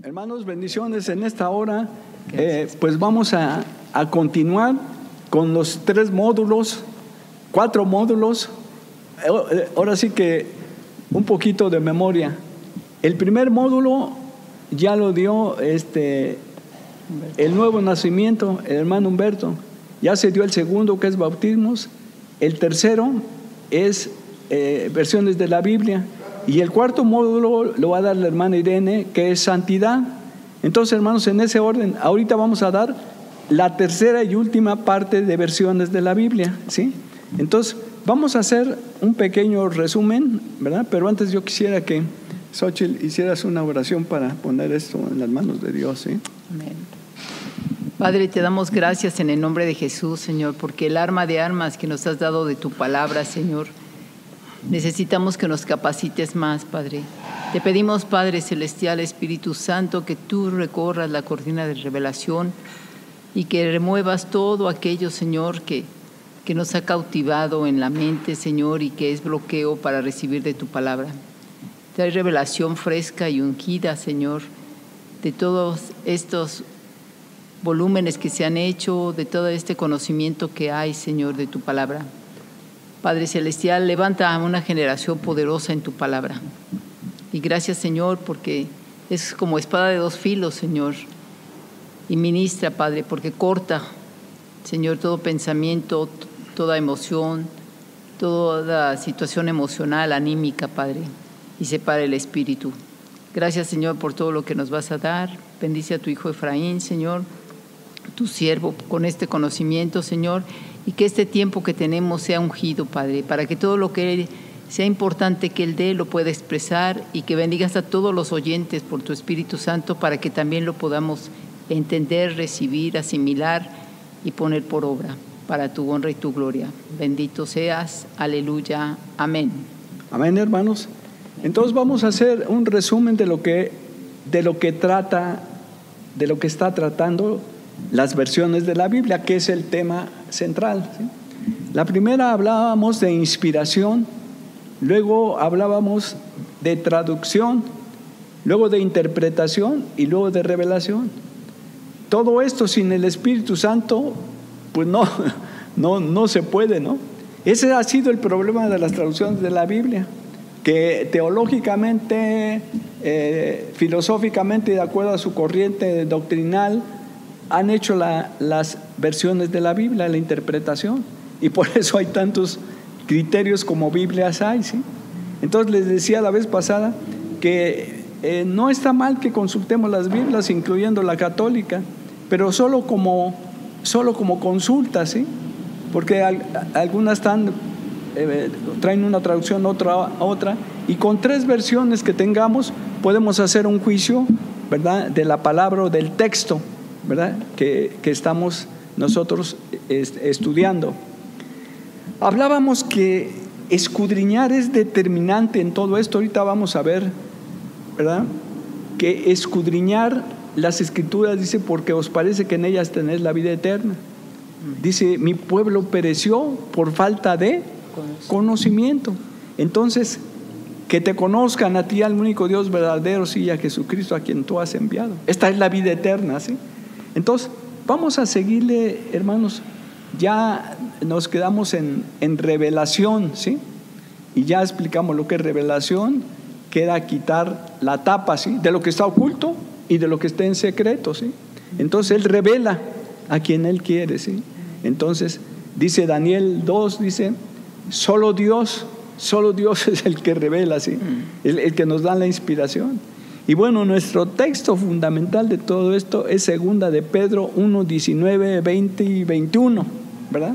Hermanos, bendiciones en esta hora. Pues vamos a continuar con los 4 módulos. Ahora sí que un poquito de memoria. El primer módulo ya lo dio el nuevo nacimiento, el hermano Humberto. Ya se dio el segundo, que es bautismos. El tercero es versiones de la Biblia. Y el cuarto módulo lo va a dar la hermana Irene, que es santidad. Entonces, hermanos, en ese orden, ahorita vamos a dar la tercera y última parte de versiones de la Biblia, ¿sí? Entonces, vamos a hacer un pequeño resumen, ¿verdad? Pero antes yo quisiera que, Xochitl, hicieras una oración para poner esto en las manos de Dios, ¿sí? Amén. Padre, te damos gracias en el nombre de Jesús, Señor, porque el arma de armas que nos has dado de tu palabra, Señor, necesitamos que nos capacites más, Padre. Te pedimos, Padre Celestial, Espíritu Santo, que tú recorras la cortina de revelación y que remuevas todo aquello, Señor, que nos ha cautivado en la mente, Señor, y que es bloqueo para recibir de tu palabra. Trae revelación fresca y ungida, Señor, de todos estos volúmenes que se han hecho, de todo este conocimiento que hay, Señor, de tu palabra. Padre Celestial, levanta a una generación poderosa en tu palabra. Y gracias, Señor, porque es como espada de 2 filos, Señor. Y ministra, Padre, porque corta, Señor, todo pensamiento, toda emoción, toda situación emocional, anímica, Padre, y separa el espíritu. Gracias, Señor, por todo lo que nos vas a dar. Bendice a tu hijo Efraín, Señor, tu siervo, con este conocimiento, Señor, y que este tiempo que tenemos sea ungido, Padre, para que todo lo que sea importante que Él dé lo pueda expresar, y que bendigas a todos los oyentes por tu Espíritu Santo para que también lo podamos entender, recibir, asimilar y poner por obra para tu honra y tu gloria. Bendito seas. Aleluya. Amén. Amén, hermanos. Entonces vamos a hacer un resumen de lo que está tratando las versiones de la Biblia, que es el tema central, ¿sí? La primera hablábamos de inspiración, luego hablábamos de traducción, luego de interpretación y luego de revelación. Todo esto sin el Espíritu Santo, pues no se puede, ¿no? Ese ha sido el problema de las traducciones de la Biblia, que teológicamente, filosóficamente, de acuerdo a su corriente doctrinal, han hecho las versiones de la Biblia, la interpretación, y por eso hay tantos criterios como Biblias hay, ¿sí? Entonces les decía la vez pasada que no está mal que consultemos las Biblias, incluyendo la católica, pero solo como consulta, ¿sí? Porque algunas traen una traducción, otra, y con 3 versiones que tengamos podemos hacer un juicio, ¿verdad?, de la palabra o del texto, ¿verdad?, que estamos nosotros estudiando. Hablábamos que escudriñar es determinante en todo esto. Ahorita vamos a ver, ¿verdad?, que escudriñar las Escrituras, dice, porque os parece que en ellas tenéis la vida eterna. Dice, mi pueblo pereció por falta de conocimiento. Entonces, que te conozcan a ti, al único Dios verdadero, sí, y a Jesucristo, a quien tú has enviado. Esta es la vida eterna, ¿sí? Entonces, vamos a seguirle, hermanos. Ya nos quedamos en revelación, ¿sí? Y ya explicamos lo que es revelación. Queda quitar la tapa, ¿sí?, de lo que está oculto y de lo que está en secreto, ¿sí? Entonces Él revela a quien Él quiere, ¿sí? Entonces dice Daniel 2, dice, solo Dios es el que revela, ¿sí?, el que nos da la inspiración. Y bueno, nuestro texto fundamental de todo esto es 2 de Pedro 1, 19, 20 y 21, ¿verdad?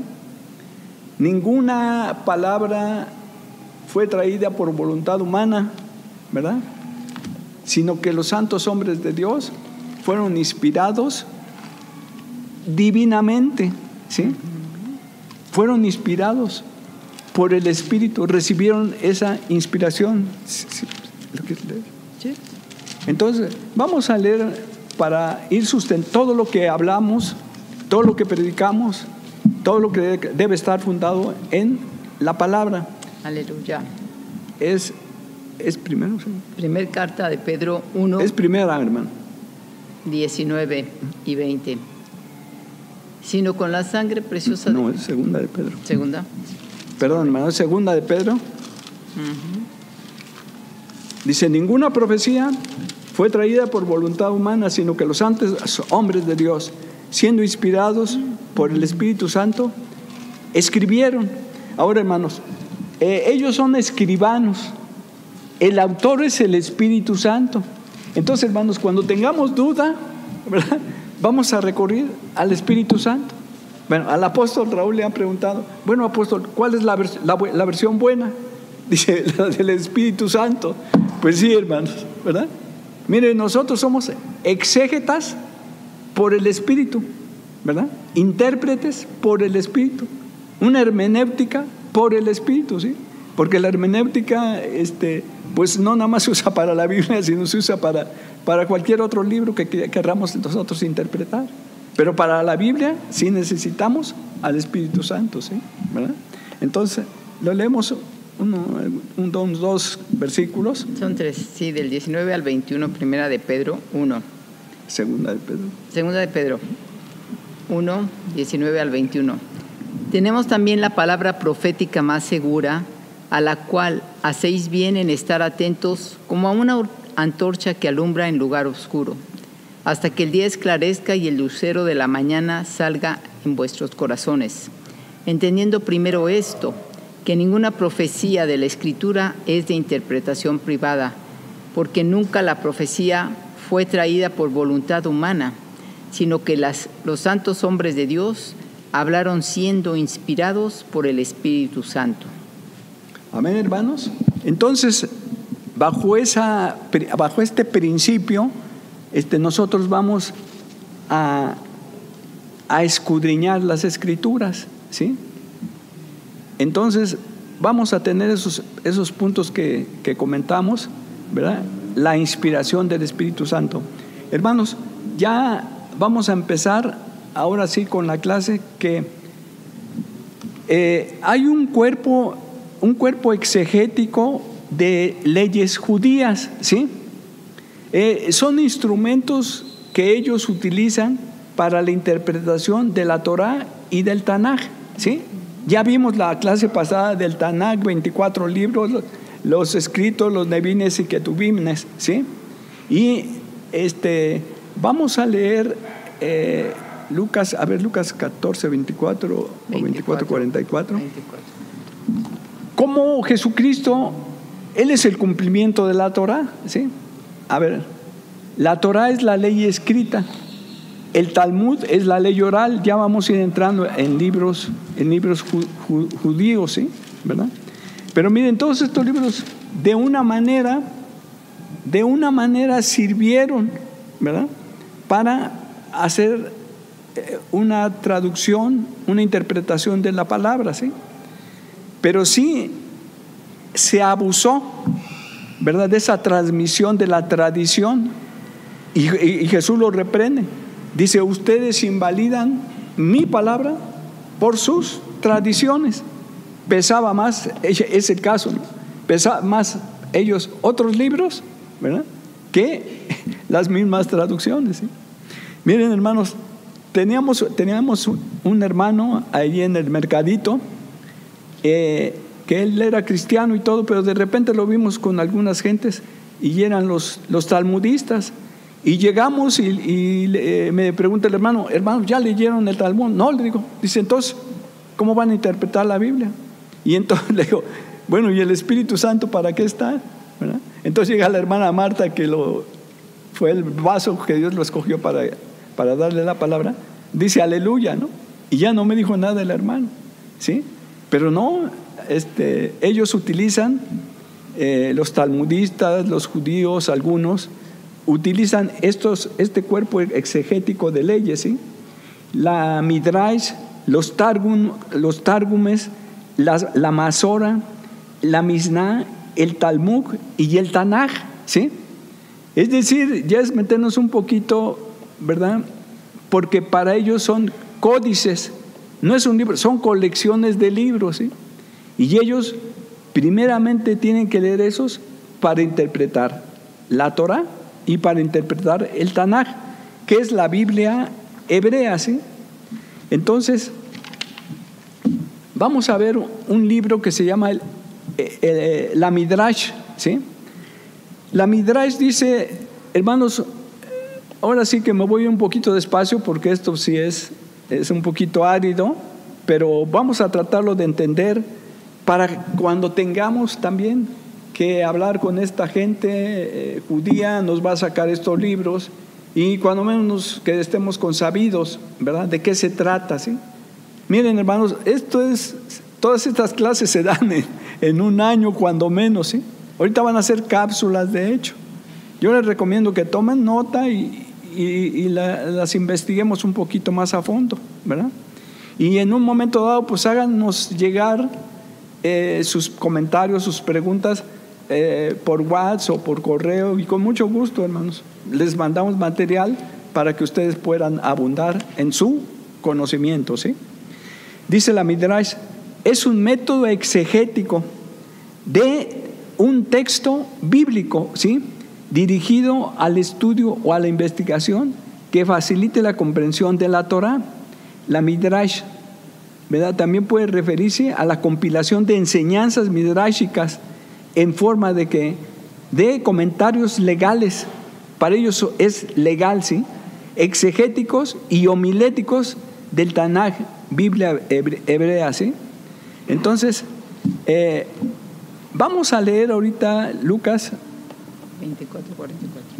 Ninguna palabra fue traída por voluntad humana, ¿verdad?, sino que los santos hombres de Dios fueron inspirados divinamente, ¿sí? Fueron inspirados por el Espíritu, recibieron esa inspiración. ¿Sí? Entonces, vamos a leer para ir sustentando todo lo que hablamos, todo lo que predicamos, todo lo que debe estar fundado en la palabra. Aleluya. Es primero, ¿sí? Primer carta de Pedro 1. Es primera, hermano. 19 y 20. Sino con la sangre preciosa. No, es segunda de Pedro. Segunda. Perdón, hermano, segunda de Pedro. Dice: ninguna profecía fue traída por voluntad humana, sino que los santos hombres de Dios, siendo inspirados por el Espíritu Santo, escribieron. Ahora, hermanos, ellos son escribanos. El autor es el Espíritu Santo. Entonces, hermanos, cuando tengamos duda, ¿verdad?, vamos a recurrir al Espíritu Santo. Bueno, al apóstol Raúl le han preguntado: bueno, apóstol, ¿cuál es la versión buena? Dice: la del Espíritu Santo. Pues sí, hermanos, ¿verdad? Miren, nosotros somos exégetas por el Espíritu, ¿verdad? Intérpretes por el Espíritu. Una hermenéutica por el Espíritu, ¿sí? Porque la hermenéutica, pues no nada más se usa para la Biblia, sino se usa para cualquier otro libro que queramos nosotros interpretar. Pero para la Biblia sí necesitamos al Espíritu Santo, ¿sí? ¿Verdad? Entonces, lo leemos dos versículos. Son 3, sí, del 19 al 21, primera de Pedro 1. Segunda de Pedro. Segunda de Pedro 1, 19 al 21. Tenemos también la palabra profética más segura, a la cual hacéis bien en estar atentos como a una antorcha que alumbra en lugar oscuro, hasta que el día esclarezca y el lucero de la mañana salga en vuestros corazones. Entendiendo primero esto, que ninguna profecía de la Escritura es de interpretación privada, porque nunca la profecía fue traída por voluntad humana, sino que los santos hombres de Dios hablaron siendo inspirados por el Espíritu Santo. Amén, hermanos. Entonces, bajo este principio, nosotros vamos a escudriñar las Escrituras, ¿sí? Entonces, vamos a tener esos puntos que comentamos, ¿verdad? La inspiración del Espíritu Santo. Hermanos, ya vamos a empezar ahora sí con la clase, que hay un cuerpo exegético de leyes judías, ¿sí? Son instrumentos que ellos utilizan para la interpretación de la Torá y del Tanaj, ¿sí? Ya vimos la clase pasada del Tanaj, 24 libros, los escritos, los Nevines y Ketuvimnes, ¿sí? Y vamos a leer Lucas 14, 24 o 24, 44. Como Jesucristo, Él es el cumplimiento de la Torá, ¿sí? A ver, la Torá es la ley escrita, el Talmud es la ley oral. Ya vamos a ir entrando en libros judíos, ¿sí? ¿Verdad? Pero miren, todos estos libros de una manera sirvieron, ¿verdad?, para hacer una traducción, una interpretación de la palabra, ¿sí? Pero sí se abusó, ¿verdad?, de esa transmisión de la tradición, y Jesús lo reprende. Dice: ustedes invalidan mi palabra por sus tradiciones. Pesaba más, es el caso, ¿no?, pesaba más ellos otros libros, ¿verdad?, que las mismas traducciones, ¿sí? Miren, hermanos, teníamos un hermano ahí en el mercadito, que él era cristiano y todo, pero de repente lo vimos con algunas gentes y eran los talmudistas. Y llegamos y me pregunta el hermano: ¿ya leyeron el Talmud? No, le digo. Dice: entonces, ¿cómo van a interpretar la Biblia? Y entonces le digo: bueno, ¿y el Espíritu Santo para qué está? ¿Verdad? Entonces llega la hermana Marta, que fue el vaso que Dios lo escogió para darle la palabra. Dice: aleluya, ¿no? Y ya no me dijo nada el hermano, ¿sí? Pero no, ellos utilizan, los talmudistas, los judíos, algunos utilizan este cuerpo exegético de leyes, ¿sí? La Midrash, los Targumes, la Masora, la Misná, el Talmud y el Tanaj, ¿sí? Es decir, ya es meternos un poquito, ¿verdad?, porque para ellos son códices, no es un libro, son colecciones de libros, ¿sí? Y ellos primeramente tienen que leer esos para interpretar la Torá y para interpretar el Tanaj. que es la Biblia hebrea, ¿sí? Entonces, vamos a ver un libro que se llama la Midrash, ¿sí? La Midrash dice, hermanos, ahora sí que me voy un poquito despacio porque esto sí es un poquito árido, pero vamos a tratarlo de entender para cuando tengamos también que hablar con esta gente judía, nos va a sacar estos libros y cuando menos que estemos consabidos, ¿verdad? ¿De qué se trata, sí? Miren, hermanos, todas estas clases se dan en un año cuando menos, ¿sí? Ahorita van a ser cápsulas, de hecho. Yo les recomiendo que tomen nota y las investiguemos un poquito más a fondo, ¿verdad? Y en un momento dado, pues háganos llegar sus comentarios, sus preguntas por WhatsApp o por correo, y con mucho gusto, hermanos, les mandamos material para que ustedes puedan abundar en su conocimiento, ¿sí? Dice la Midrash, es un método exegético de un texto bíblico, ¿sí?, dirigido al estudio o a la investigación que facilite la comprensión de la Torah. La Midrash, ¿verdad?, también puede referirse a la compilación de enseñanzas midrashicas en forma de comentarios legales. Para ellos es legal, ¿sí?, exegéticos y homiléticos del Tanaj, Biblia hebrea, ¿sí? Entonces, vamos a leer ahorita Lucas 24:44,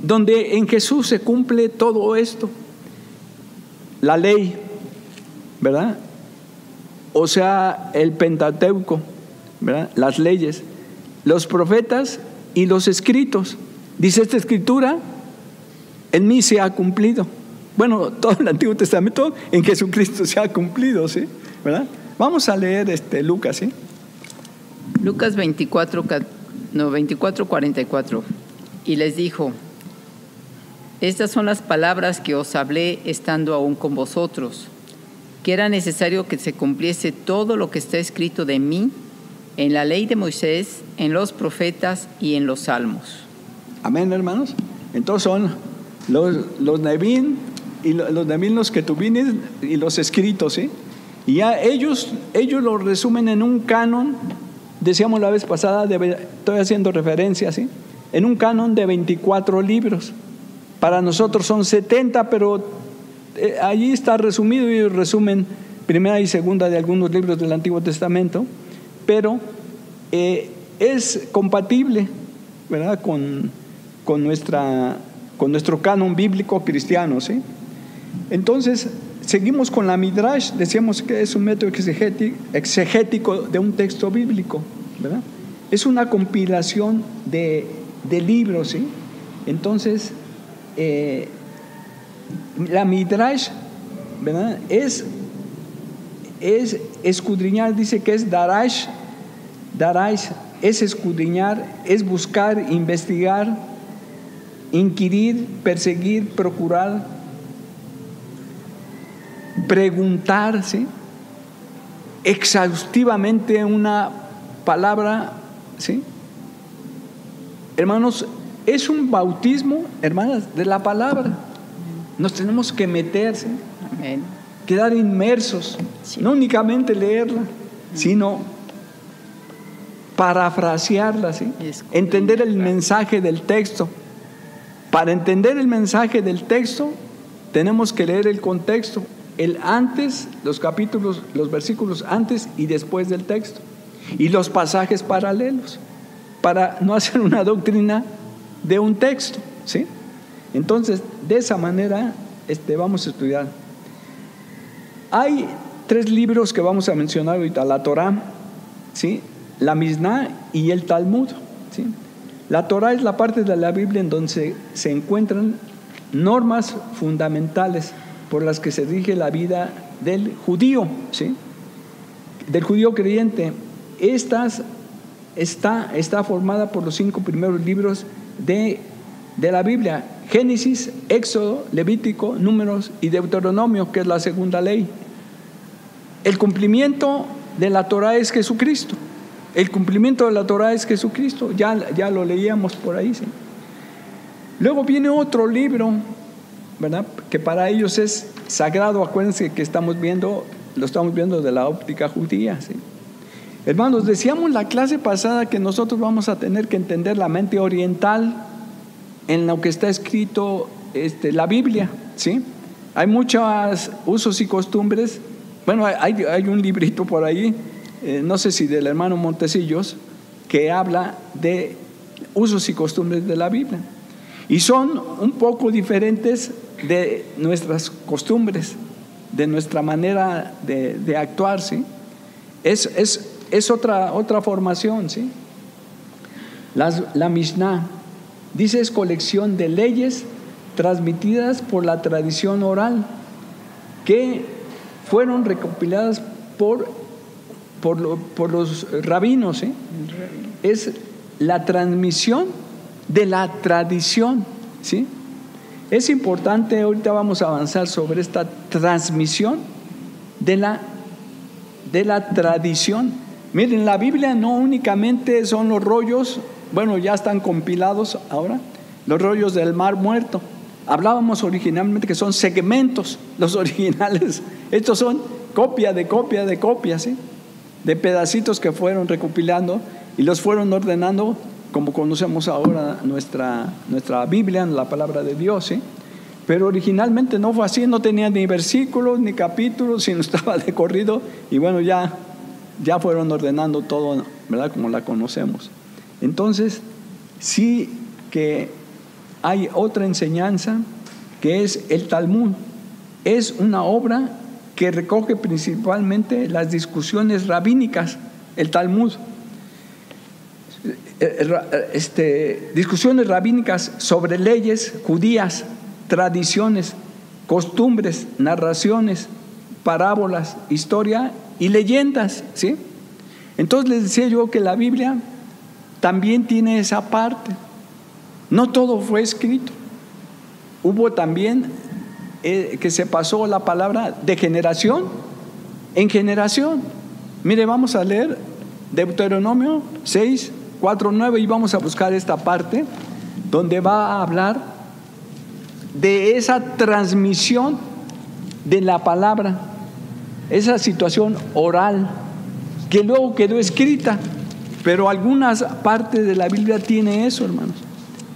donde en Jesús se cumple todo esto, la ley, ¿verdad? O sea, el Pentateuco, ¿verdad?, las leyes, los profetas y los escritos. Dice esta escritura, en mí se ha cumplido. Bueno, todo el Antiguo Testamento en Jesucristo se ha cumplido, ¿sí? ¿Verdad? Vamos a leer Lucas, ¿sí? Lucas 24:44. Y les dijo: estas son las palabras que os hablé estando aún con vosotros, que era necesario que se cumpliese todo lo que está escrito de mí en la ley de Moisés, en los profetas y en los salmos. Amén, hermanos. Entonces son los Nevín y los Nevín, los Ketuvines y los escritos, ¿sí? Y ya ellos lo resumen en un canon, decíamos la vez pasada, estoy haciendo referencia, ¿sí?, en un canon de 24 libros. Para nosotros son 70, pero allí está resumido, y resumen primera y segunda de algunos libros del Antiguo Testamento, pero es compatible, ¿verdad?, con nuestro canon bíblico cristiano, ¿sí? Entonces, seguimos con la Midrash. Decíamos que es un método exegético de un texto bíblico, ¿verdad? Es una compilación de libros, ¿sí? Entonces, la Midrash, ¿verdad?, es escudriñar. Dice que es darash, es escudriñar, es buscar, investigar, inquirir, perseguir, procurar, preguntar, ¿sí?, exhaustivamente una palabra, ¿sí? Hermanos, es un bautismo, hermanas, de la palabra. Nos tenemos que meter, ¿sí?, Amén, quedar inmersos, sí, no únicamente leerla, sino parafrasearla, ¿sí?, entender el mensaje del texto. Para entender el mensaje del texto tenemos que leer el contexto, el antes, los capítulos, los versículos antes y después del texto, y los pasajes paralelos, para no hacer una doctrina de un texto, ¿sí? Entonces, de esa manera vamos a estudiar. Hay 3 libros que vamos a mencionar ahorita: la Torah, ¿sí?, la Misná y el Talmud, ¿sí? La Torah es la parte de la Biblia en donde se encuentran normas fundamentales por las que se rige la vida del judío, ¿sí?, del judío creyente. Está formada por los 5 primeros libros de la Biblia: Génesis, Éxodo, Levítico, Números y Deuteronomio, que es la segunda ley. El cumplimiento de la Torah es Jesucristo. El cumplimiento de la Torah es Jesucristo. Ya lo leíamos por ahí, ¿sí? Luego viene otro libro ¿verdad?, que para ellos es sagrado. Acuérdense que lo estamos viendo de la óptica judía, ¿sí? Hermanos, decíamos la clase pasada que nosotros vamos a tener que entender la mente oriental en lo que está escrito la Biblia, ¿sí? Hay muchos usos y costumbres. Bueno, hay un librito por ahí, no sé si del hermano Montesillos, que habla de usos y costumbres de la Biblia, y son un poco diferentes de nuestras costumbres, de nuestra manera de actuar, ¿sí? Es otra formación, ¿sí? La Mishnah dice es colección de leyes transmitidas por la tradición oral que fueron recopiladas por los rabinos, ¿sí? Es la transmisión de la tradición, ¿sí? Es importante, ahorita vamos a avanzar sobre esta transmisión de la tradición. Miren, la Biblia no únicamente son los rollos, bueno, ya están compilados ahora, los rollos del Mar Muerto. Hablábamos originalmente que son segmentos, los originales. Estos son copia de copia, ¿sí? De pedacitos que fueron recopilando y los fueron ordenando, como conocemos ahora nuestra Biblia, la palabra de Dios, ¿sí? Pero originalmente no fue así, no tenía ni versículos ni capítulos, sino estaba de corrido, y bueno, ya fueron ordenando todo, ¿verdad?, como la conocemos. Entonces, sí que hay otra enseñanza que es el Talmud. Es una obra que recoge principalmente las discusiones rabínicas, el Talmud. Discusiones rabínicas sobre leyes judías, tradiciones, costumbres, narraciones, parábolas, historia y leyendas, ¿sí? Entonces les decía yo que la Biblia también tiene esa parte. No todo fue escrito. Hubo también que se pasó la palabra de generación en generación. Mire, vamos a leer Deuteronomio 6, 4, 9 y vamos a buscar esta parte donde va a hablar de esa transmisión de la palabra, esa situación oral que luego quedó escrita, pero algunas partes de la Biblia tiene eso, hermanos.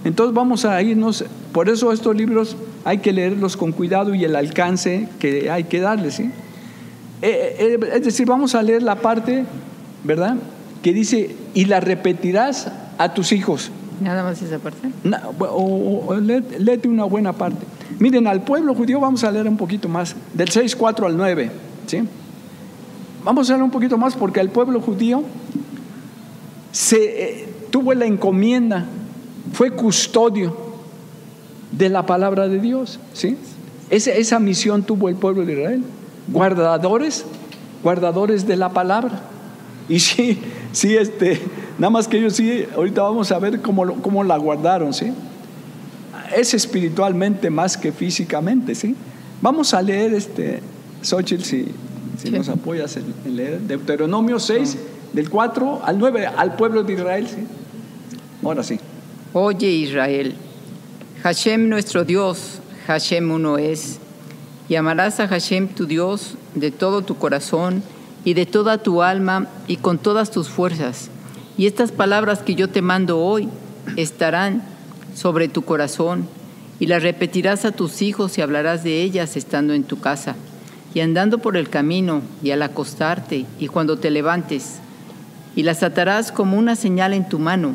Entonces vamos a irnos, por eso estos libros hay que leerlos con cuidado y el alcance que hay que darles, ¿sí? Es decir, vamos a leer la parte, ¿verdad?, que dice, y la repetirás a tus hijos. Nada más esa parte. Léete una buena parte. Miren, al pueblo judío vamos a leer un poquito más, del 6, 4 al 9, ¿sí? Vamos a leer un poquito más porque el pueblo judío tuvo la encomienda, fue custodio de la palabra de Dios, ¿sí? Esa misión tuvo el pueblo de Israel, guardadores de la palabra. Y sí, nada más que ellos sí, ahorita vamos a ver cómo la guardaron, ¿sí? Es espiritualmente más que físicamente, ¿sí? Vamos a leer, Xochitl, si sí, nos apoyas en leer Deuteronomio 6, del 4 al 9, al pueblo de Israel, ¿sí? Ahora sí. Oye, Israel, Hashem nuestro Dios, Hashem uno es, y amarás a Hashem tu Dios de todo tu corazón y de toda tu alma y con todas tus fuerzas. Y estas palabras que yo te mando hoy estarán sobre tu corazón, y las repetirás a tus hijos y hablarás de ellas estando en tu casa, y andando por el camino, y al acostarte, y cuando te levantes. Y las atarás como una señal en tu mano,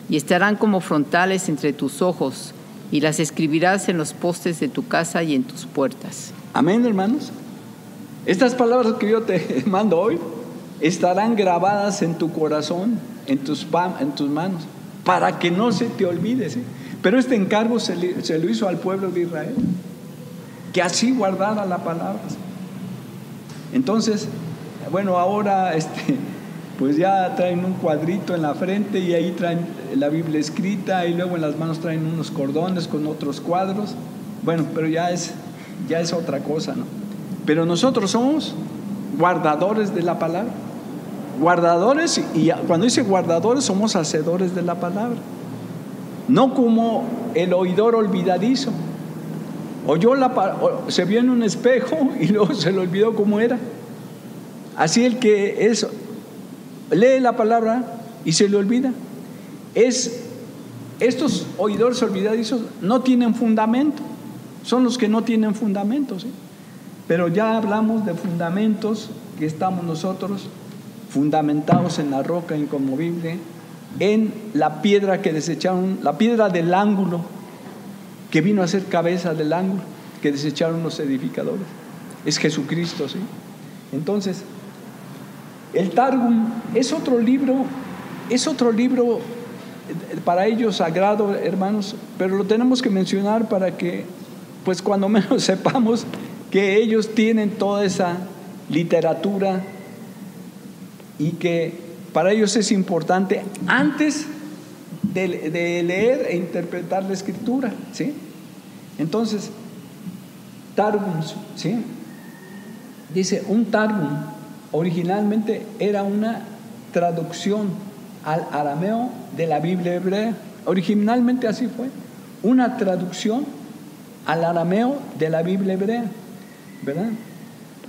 y estarán como frontales entre tus ojos, y las escribirás en los postes de tu casa y en tus puertas. Amén, hermanos. Estas palabras que yo te mando hoy estarán grabadas en tu corazón, en tus manos, para que no se te olvide, ¿sí? Pero este encargo se lo hizo al pueblo de Israel, que así guardara la palabra. Entonces, bueno, ahora pues ya traen un cuadrito en la frente y ahí traen la Biblia escrita, y luego en las manos traen unos cordones con otros cuadros. Bueno, pero ya es otra cosa, ¿no? Pero nosotros somos guardadores de la palabra. Guardadores, y cuando dice guardadores, somos hacedores de la palabra. No como el oidor olvidadizo. se vio en un espejo y luego se le olvidó cómo era. Así el que lee la palabra y se le olvida. Estos oidores olvidadizos no tienen fundamento, son los que no tienen fundamento, ¿sí? Pero ya hablamos de fundamentos, que estamos nosotros fundamentados en la roca inconmovible, en la piedra que desecharon, la piedra del ángulo, que vino a ser cabeza del ángulo, que desecharon los edificadores. Es Jesucristo, ¿sí? Entonces, el Targum es otro libro para ellos sagrado, hermanos, pero lo tenemos que mencionar para que, pues cuando menos sepamos que ellos tienen toda esa literatura y que para ellos es importante antes de leer e interpretar la escritura, ¿sí? Entonces, Targum, ¿sí? Dice, un Targum originalmente era una traducción al arameo de la Biblia hebrea. Originalmente así fue, una traducción al arameo de la Biblia hebrea, ¿verdad?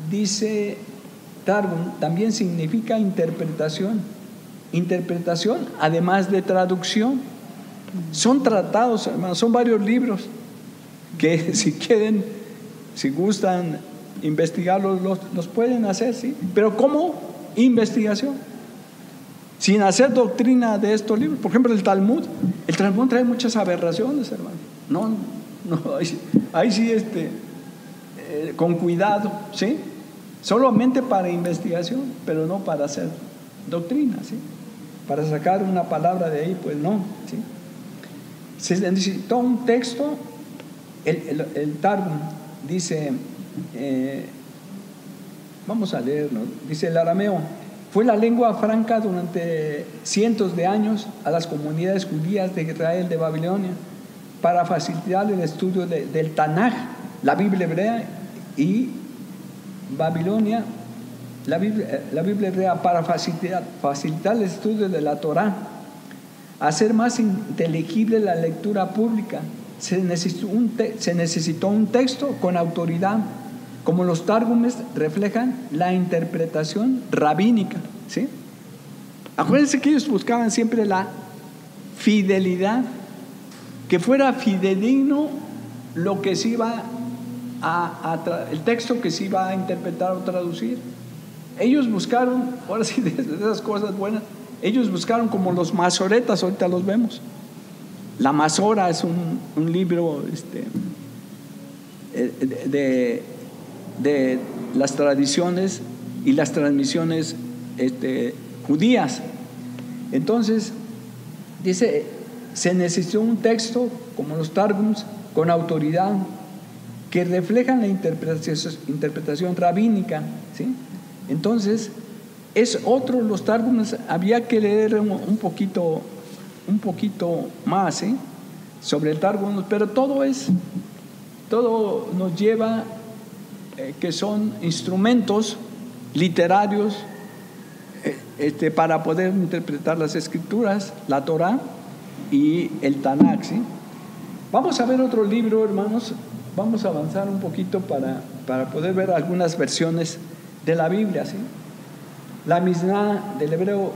Dice Targum, también significa interpretación además de traducción. Son tratados, hermanos, son varios libros que si quieren, si gustan investigarlos, los pueden hacer, ¿sí? Pero ¿cómo investigación? Sin hacer doctrina de estos libros. Por ejemplo, el Talmud trae muchas aberraciones, hermano. No, ahí sí con cuidado, ¿sí? Solamente para investigación, pero no para hacer doctrina, ¿sí? Para sacar una palabra de ahí, pues no, ¿sí? Se necesitó un texto. El Targum dice, vamos a leerlo, dice: el arameo fue la lengua franca durante cientos de años a las comunidades judías de Israel, de Babilonia, para facilitar el estudio del Tanaj, la Biblia hebrea, y Babilonia, la Biblia hebrea, para facilitar el estudio de la Torá, hacer más inteligible la lectura pública. Se necesitó un texto con autoridad, como los Targumes reflejan la interpretación rabínica, ¿sí? Acuérdense que ellos buscaban siempre la fidelidad, que fuera fidedigno lo que se iba el texto que se iba a interpretar o traducir. Ellos buscaron, ahora sí, de esas cosas buenas, ellos buscaron como los masoretas, ahorita los vemos. La Masora es un libro de las tradiciones y las transmisiones judías. Entonces, dice, se necesitó un texto como los Targums con autoridad que reflejan la interpretación rabínica, ¿sí? Entonces, los Targums había que leer un poquito más, ¿sí? Sobre el Targum, pero todo nos lleva que son instrumentos literarios para poder interpretar las escrituras, la Torá y el Tanakh, ¿sí? Vamos a ver otro libro, hermanos. Vamos a avanzar un poquito para poder ver algunas versiones de la Biblia, ¿sí? La Mishnah del hebreo,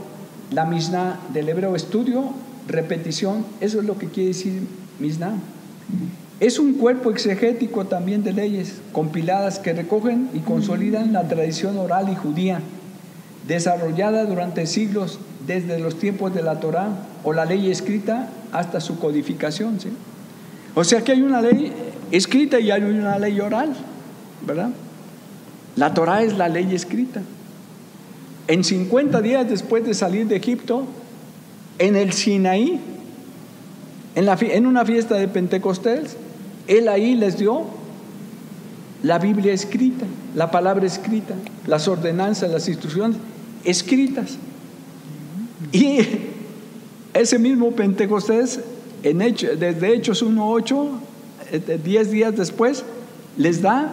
estudio, repetición. Eso es lo que quiere decir Mishnah. Es un cuerpo exegético también de leyes compiladas que recogen y consolidan la tradición oral y judía, desarrollada durante siglos, desde los tiempos de la Torá o la ley escrita hasta su codificación, ¿sí? O sea que hay una ley escrita y hay una ley oral, ¿verdad? La Torá es la ley escrita. En 50 días después de salir de Egipto, en el Sinaí, en una fiesta de Pentecostés, Él ahí les dio la Biblia escrita, la palabra escrita, las ordenanzas, las instrucciones escritas. Y ese mismo Pentecostés, desde Hechos 1:8, 10 días después, les da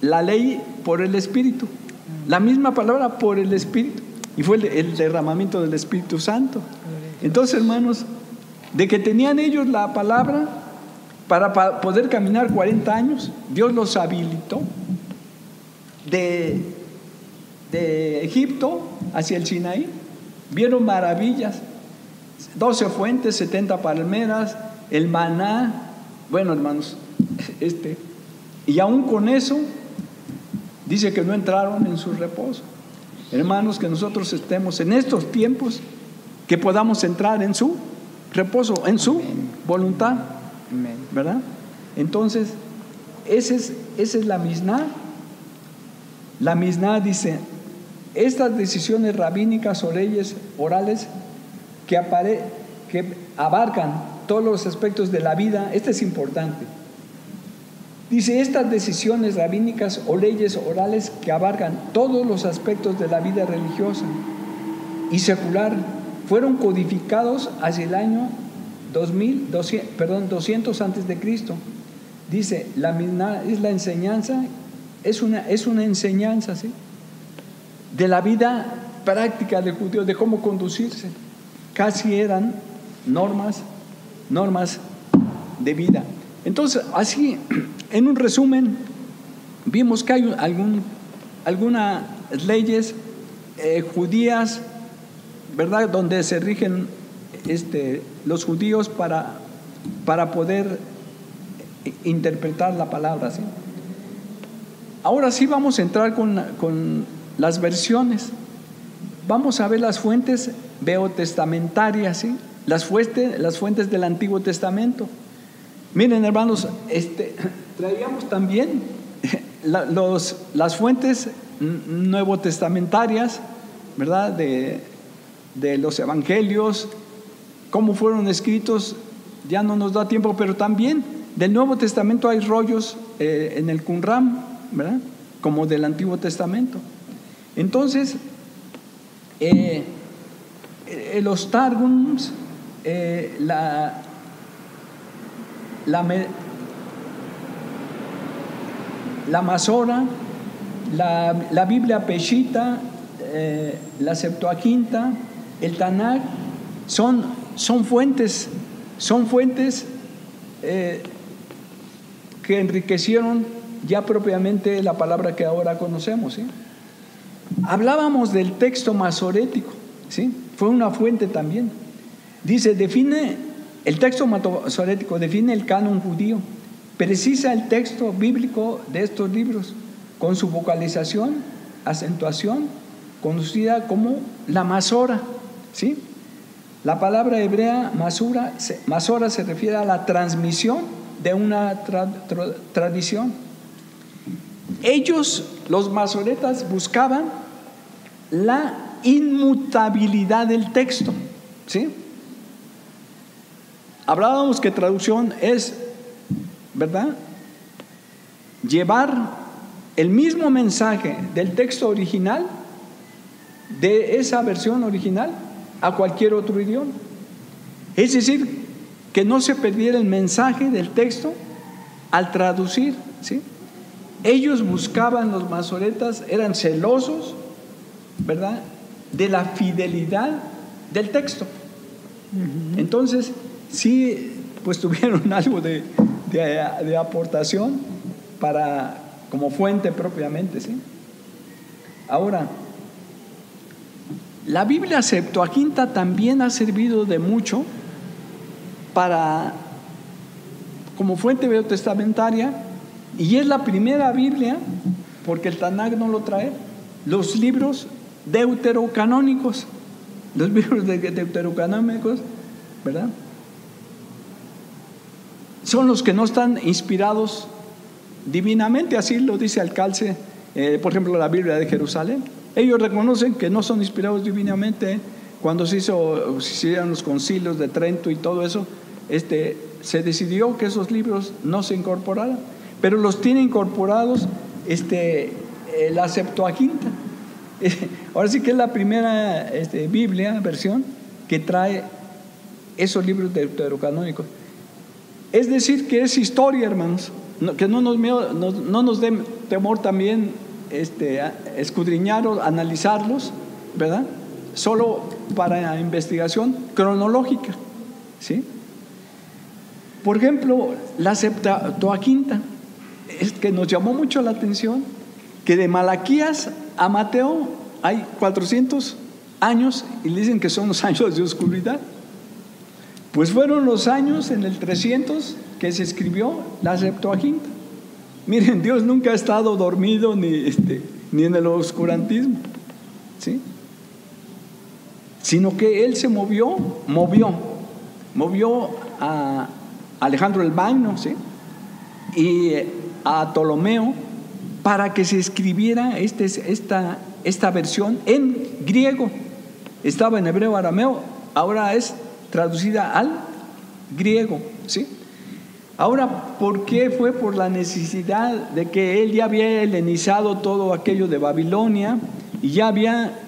la ley por el Espíritu, la misma palabra por el Espíritu, y fue el derramamiento del Espíritu Santo. Entonces, hermanos, de que tenían ellos la palabra, para poder caminar 40 años. Dios los habilitó de Egipto hacia el Sinaí. Vieron maravillas, 12 fuentes, 70 palmeras, el maná. Bueno, hermanos, y aún con eso dice que no entraron en su reposo. Hermanos, que nosotros estemos en estos tiempos, que podamos entrar en su reposo, en su voluntad. Amén. ¿Verdad? Entonces, esa es la Misná. La Misná dice: estas decisiones rabínicas o leyes orales que abarcan todos los aspectos de la vida. Este es importante. Dice: estas decisiones rabínicas o leyes orales que abarcan todos los aspectos de la vida religiosa y secular fueron codificados hacia el año 200 antes de Cristo. Dice, la Misná es la enseñanza, es una enseñanza, ¿sí?, de la vida práctica del judío, de cómo conducirse. Casi eran normas de vida. Entonces, así, en un resumen, vimos que hay algunas leyes judías, ¿verdad?, donde se rigen los judíos para poder interpretar la palabra, ¿sí? Ahora sí vamos a entrar con las versiones. Vamos a ver las fuentes veotestamentarias, ¿sí?, las fuentes del Antiguo Testamento. Miren, hermanos, traíamos también las fuentes nuevotestamentarias, ¿verdad?, de los evangelios, cómo fueron escritos. Ya no nos da tiempo, pero también del Nuevo Testamento hay rollos en el Qumran, ¿verdad?, como del Antiguo Testamento. Entonces, los Targums, la Masora, la Biblia Peshita, la Septuaginta, el Tanakh, son fuentes que enriquecieron ya propiamente la palabra que ahora conocemos, ¿sí? Hablábamos del texto masorético, ¿sí? Fue una fuente también. Dice, el texto masorético define el canon judío, precisa el texto bíblico de estos libros con su vocalización, acentuación, conocida como la Masora, ¿sí? La palabra hebrea Masora se refiere a la transmisión de una tradición. Ellos, los masoretas, buscaban la inmutabilidad del texto, ¿sí? Hablábamos que traducción es, ¿verdad?, llevar el mismo mensaje del texto original, de esa versión original, a cualquier otro idioma. Es decir, que no se perdiera el mensaje del texto al traducir, ¿sí? Ellos buscaban, los masoretas, eran celosos, ¿verdad?, de la fidelidad del texto. Entonces, sí, pues tuvieron algo de aportación como fuente propiamente, ¿sí? Ahora, la Biblia Septuaginta también ha servido de mucho como fuente veotestamentaria, y es la primera Biblia, porque el Tanakh no lo trae, los libros deuterocanónicos, ¿verdad?, son los que no están inspirados divinamente, así lo dice Alcalce, por ejemplo, la Biblia de Jerusalén. Ellos reconocen que no son inspirados divinamente. Cuando se hicieron los concilios de Trento y todo eso, se decidió que esos libros no se incorporaran, pero los tiene incorporados la Septuaginta. Ahora sí que es la primera Biblia, versión, que trae esos libros deuterocanónicos. Es decir, que es historia, hermanos, que no nos dé temor también escudriñar o analizarlos, ¿verdad?, solo para investigación cronológica, ¿sí? Por ejemplo, la Septuaginta, es que nos llamó mucho la atención, que de Malaquías a Mateo hay 400 años y le dicen que son los años de oscuridad. Pues fueron los años en el 300 que se escribió la Septuaginta. Miren, Dios nunca ha estado dormido ni en el oscurantismo, ¿sí? Sino que Él se movió a Alejandro el Magno, ¿sí? Y a Ptolomeo para que se escribiera esta versión en griego. Estaba en hebreo, arameo, ahora es traducida al griego, ¿sí? Ahora, ¿por qué? Fue por la necesidad de que él ya había helenizado todo aquello de Babilonia y ya había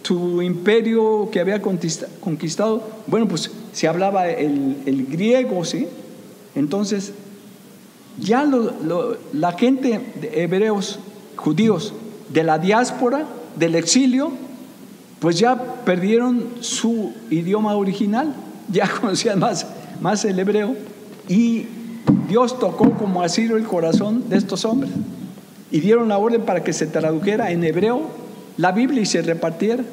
su imperio que había conquistado. Bueno, pues se hablaba el griego, ¿sí? Entonces, ya la gente de hebreos, judíos, de la diáspora, del exilio, pues ya perdieron su idioma original, ya conocían más el hebreo, y Dios tocó como a Ciro el corazón de estos hombres y dieron la orden para que se tradujera en hebreo la Biblia y se repartiera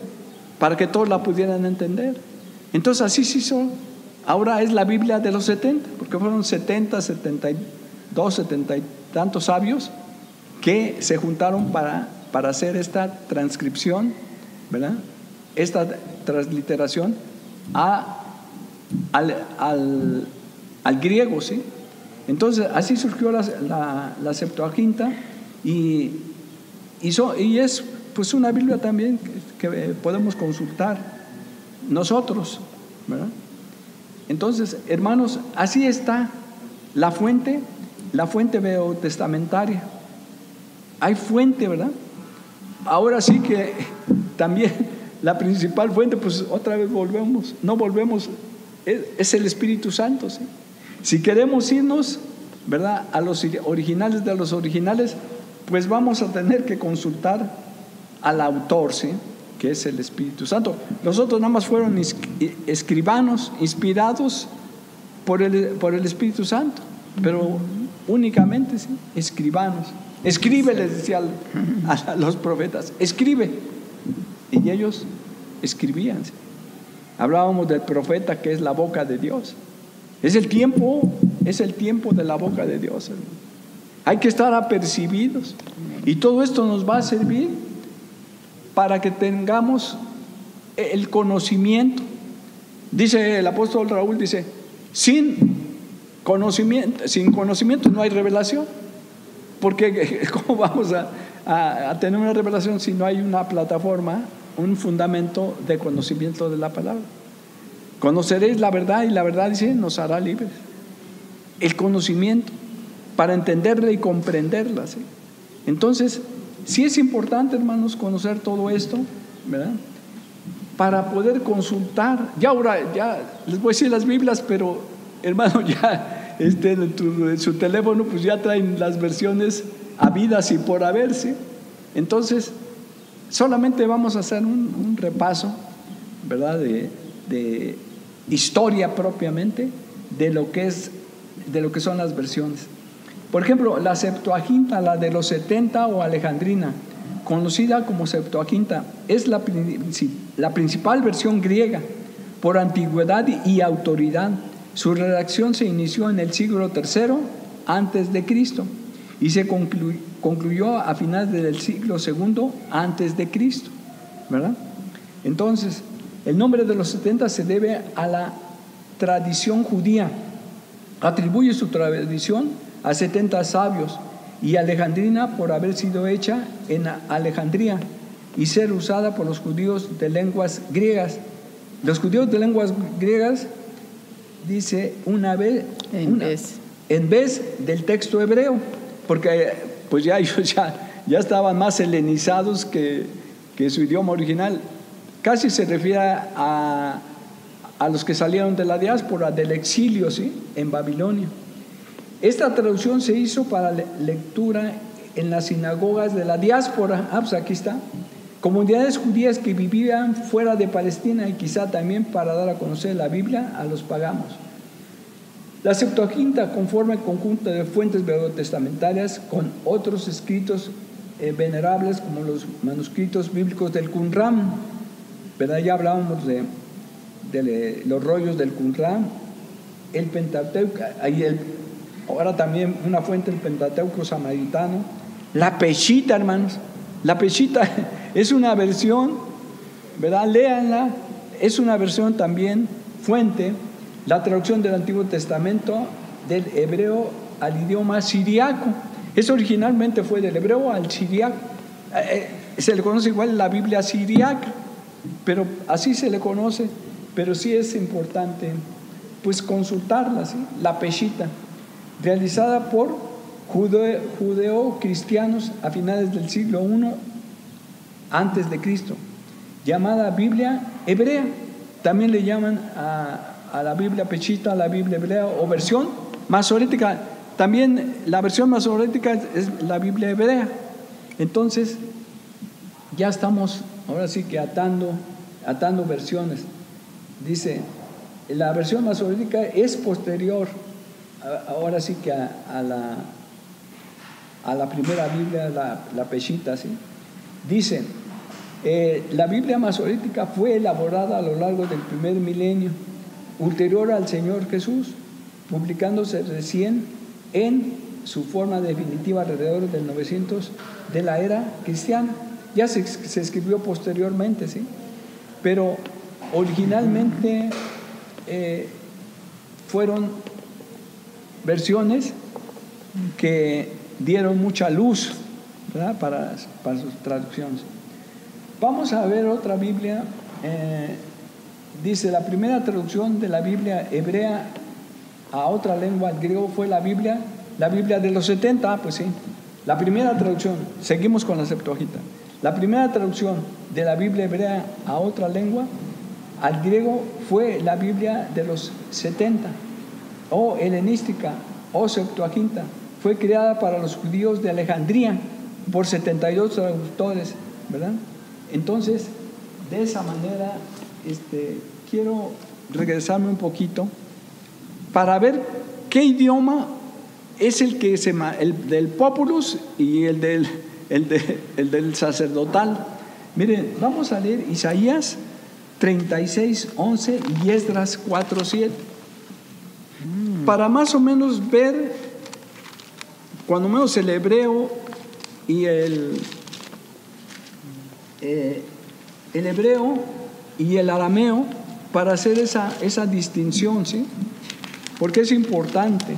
para que todos la pudieran entender. Entonces así se hizo. Ahora es la Biblia de los 70, porque fueron 70, 72, 70 y tantos sabios que se juntaron para hacer esta transcripción, ¿verdad? Esta transliteración al griego, ¿sí? Entonces así surgió la Septuaginta y es pues una Biblia también que podemos consultar nosotros, ¿verdad? Entonces, hermanos, así está la fuente veotestamentaria. Hay fuente, ¿verdad? Ahora sí que también la principal fuente, pues otra vez volvemos, es el Espíritu Santo, ¿sí? Si queremos irnos, ¿verdad?, a los originales de los originales, pues vamos a tener que consultar al autor, ¿sí?, que es el Espíritu Santo. Los otros nada más fueron escribanos inspirados por el Espíritu Santo, pero únicamente, ¿sí?, escribanos. Escribe, les decía a los profetas, escribe. Y ellos escribían, ¿sí? Hablábamos del profeta, que es la boca de Dios. Es el tiempo de la boca de Dios, hermano. Hay que estar apercibidos, y todo esto nos va a servir para que tengamos el conocimiento. Dice el apóstol Raúl, dice, sin conocimiento no hay revelación, porque ¿cómo vamos a tener una revelación si no hay una plataforma, un fundamento de conocimiento de la palabra? Conoceréis la verdad y la verdad, dice, nos hará libres. El conocimiento para entenderla y comprenderla, ¿sí? Entonces, sí es importante, hermanos, conocer todo esto, ¿verdad?, para poder consultar. Ya ahora, ya les voy a decir las Biblias, pero hermano, ya en su teléfono pues ya traen las versiones habidas y por haber, ¿sí? Entonces, solamente vamos a hacer un repaso, ¿verdad?, de historia propiamente de lo que son las versiones. Por ejemplo, la Septuaginta, la de los 70 o alejandrina, conocida como Septuaginta, es la principal versión griega por antigüedad y autoridad. Su redacción se inició en el siglo III antes de Cristo y se concluyó a finales del siglo II antes de Cristo, ¿verdad? Entonces, el nombre de los 70 se debe a la tradición judía. Atribuye su tradición a 70 sabios, y alejandrina por haber sido hecha en Alejandría y ser usada por los judíos de lenguas griegas. Los judíos de lenguas griegas, dice, en vez del texto hebreo, porque pues ya ellos ya estaban más helenizados que su idioma original. Casi se refiere a los que salieron de la diáspora, del exilio, ¿sí?, en Babilonia. Esta traducción se hizo para lectura en las sinagogas de la diáspora. Pues aquí está. Comunidades judías que vivían fuera de Palestina, y quizá también para dar a conocer la Biblia a los paganos. La Septuaginta conforma el conjunto de fuentes veterotestamentarias con otros escritos venerables como los manuscritos bíblicos del Qumran, ¿verdad? Ya hablábamos de los rollos del Qumran, el Pentateuco, ahora también una fuente del Pentateuco samaritano, la Peshitta, hermanos. La Peshitta es una versión, ¿verdad? Léanla, es una versión también fuente, la traducción del Antiguo Testamento del hebreo al idioma siriaco. Eso originalmente fue del hebreo al siriaco. Se le conoce igual la Biblia siriaca, pero así se le conoce, pero sí es importante pues consultarla, ¿sí? La Peshitta, realizada por judeo-cristianos a finales del siglo I antes de Cristo, llamada Biblia hebrea. También le llaman a la Biblia Peshitta, a la Biblia hebrea o versión masorética. También la versión masorética es la Biblia hebrea. Entonces ya estamos ahora sí que atando versiones. Dice, la versión masorética es posterior ahora sí que a la primera Biblia, la Peshitta, ¿sí? Dice, la Biblia masorética fue elaborada a lo largo del primer milenio, ulterior al Señor Jesús, publicándose recién en su forma definitiva alrededor del 900 de la era cristiana. Ya se escribió posteriormente, ¿sí? Pero originalmente fueron versiones que dieron mucha luz, ¿verdad? para sus traducciones. Vamos a ver otra Biblia. Dice, la primera traducción de la Biblia hebrea a otra lengua, al griego, fue la Biblia de los 70. Pues sí, la primera traducción, seguimos con la Septuaginta. La primera traducción de la Biblia hebrea a otra lengua, al griego, fue la Biblia de los 70, o helenística, o Septuaginta. Fue creada para los judíos de Alejandría por 72 traductores, ¿verdad? Entonces, de esa manera, quiero regresarme un poquito para ver qué idioma es el del populus y el del sacerdotal. Miren, vamos a leer Isaías 36:11 y Esdras 4:7 para más o menos ver, cuando menos, el hebreo y el hebreo y el arameo, para hacer esa distinción, ¿sí? Porque es importante.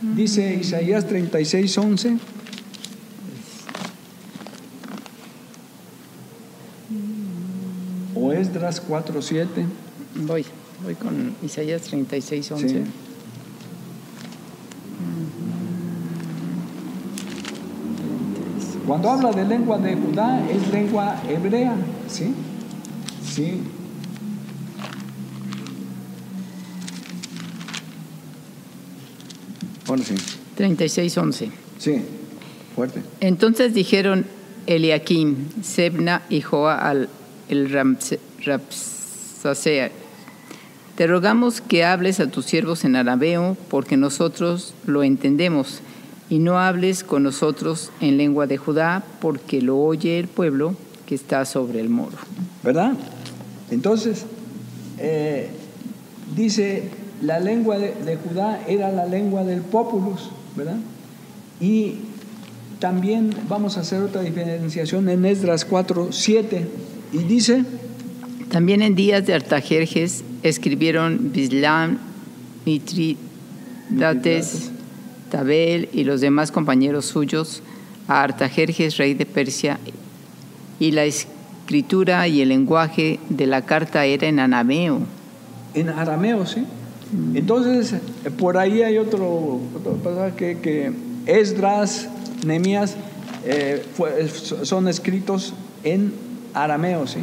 Dice Isaías 36:11. O Esdras 4:7. Voy con Isaías 36:11. Sí. Cuando habla de lengua de Judá, es lengua hebrea, ¿sí? Sí. Bueno, sí. 36:11. Sí, fuerte. Entonces dijeron Eliakim, Sebna y Joa el Rabsasea: te rogamos que hables a tus siervos en arameo, porque nosotros lo entendemos, y no hables con nosotros en lengua de Judá, porque lo oye el pueblo que está sobre el muro. ¿Verdad? Entonces, dice, la lengua de Judá era la lengua del populus, ¿verdad? Y también vamos a hacer otra diferenciación en Esdras 4:7, y dice: también en días de Artajerjes escribieron Bislam, Mitridates, Tabel y los demás compañeros suyos a Artajerjes, rey de Persia, y la escritura y el lenguaje de la carta era en arameo. En arameo, sí. Entonces, por ahí hay otro pasaje que Esdras, Nehemías son escritos en arameo, sí.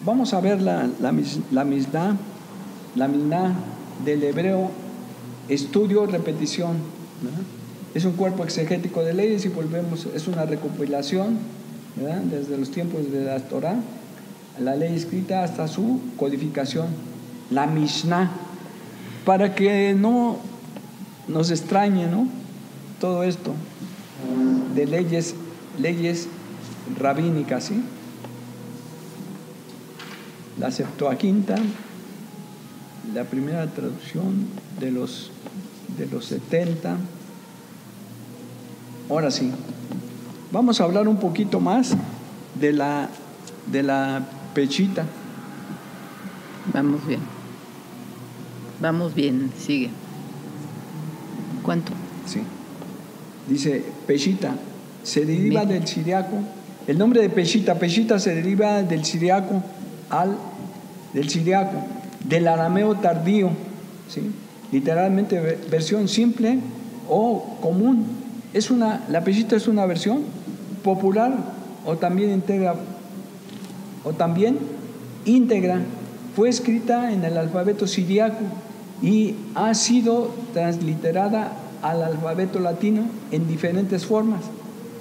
Vamos a ver la Misná del hebreo, estudio, repetición, ¿verdad? Es un cuerpo exegético de leyes, y volvemos, es una recopilación, ¿verdad?, desde los tiempos de la Torá, la ley escrita hasta su codificación, la Mishnah, para que no nos extrañe, ¿no?, todo esto de leyes rabínicas, ¿sí? La Septuaginta, la primera traducción de los 70. Ahora sí, vamos a hablar un poquito más de la Peshita. Vamos bien, sigue. ¿Cuánto? Sí. Dice Peshita, se deriva del siriaco. El nombre de Peshita se deriva del siriaco del arameo tardío, ¿sí? Literalmente versión simple o común. La Peshita es una versión popular o también íntegra. Fue escrita en el alfabeto siriaco y ha sido transliterada al alfabeto latino en diferentes formas,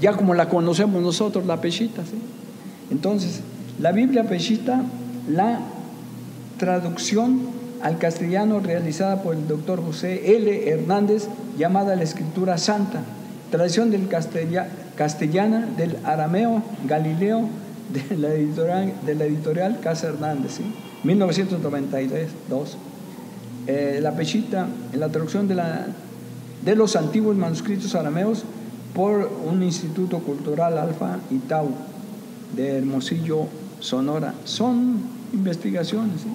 ya como la conocemos nosotros, la Peshita, ¿sí? Entonces, la Biblia Peshita, la traducción al castellano realizada por el doctor José L. Hernández, llamada la Escritura Santa, traducción del castellana del arameo galileo de la editorial Casa Hernández, ¿sí? 1992. La Peshita, en la traducción de los antiguos manuscritos arameos por un Instituto Cultural Alfa y Tau de Hermosillo, Sonora. Son investigaciones, ¿sí?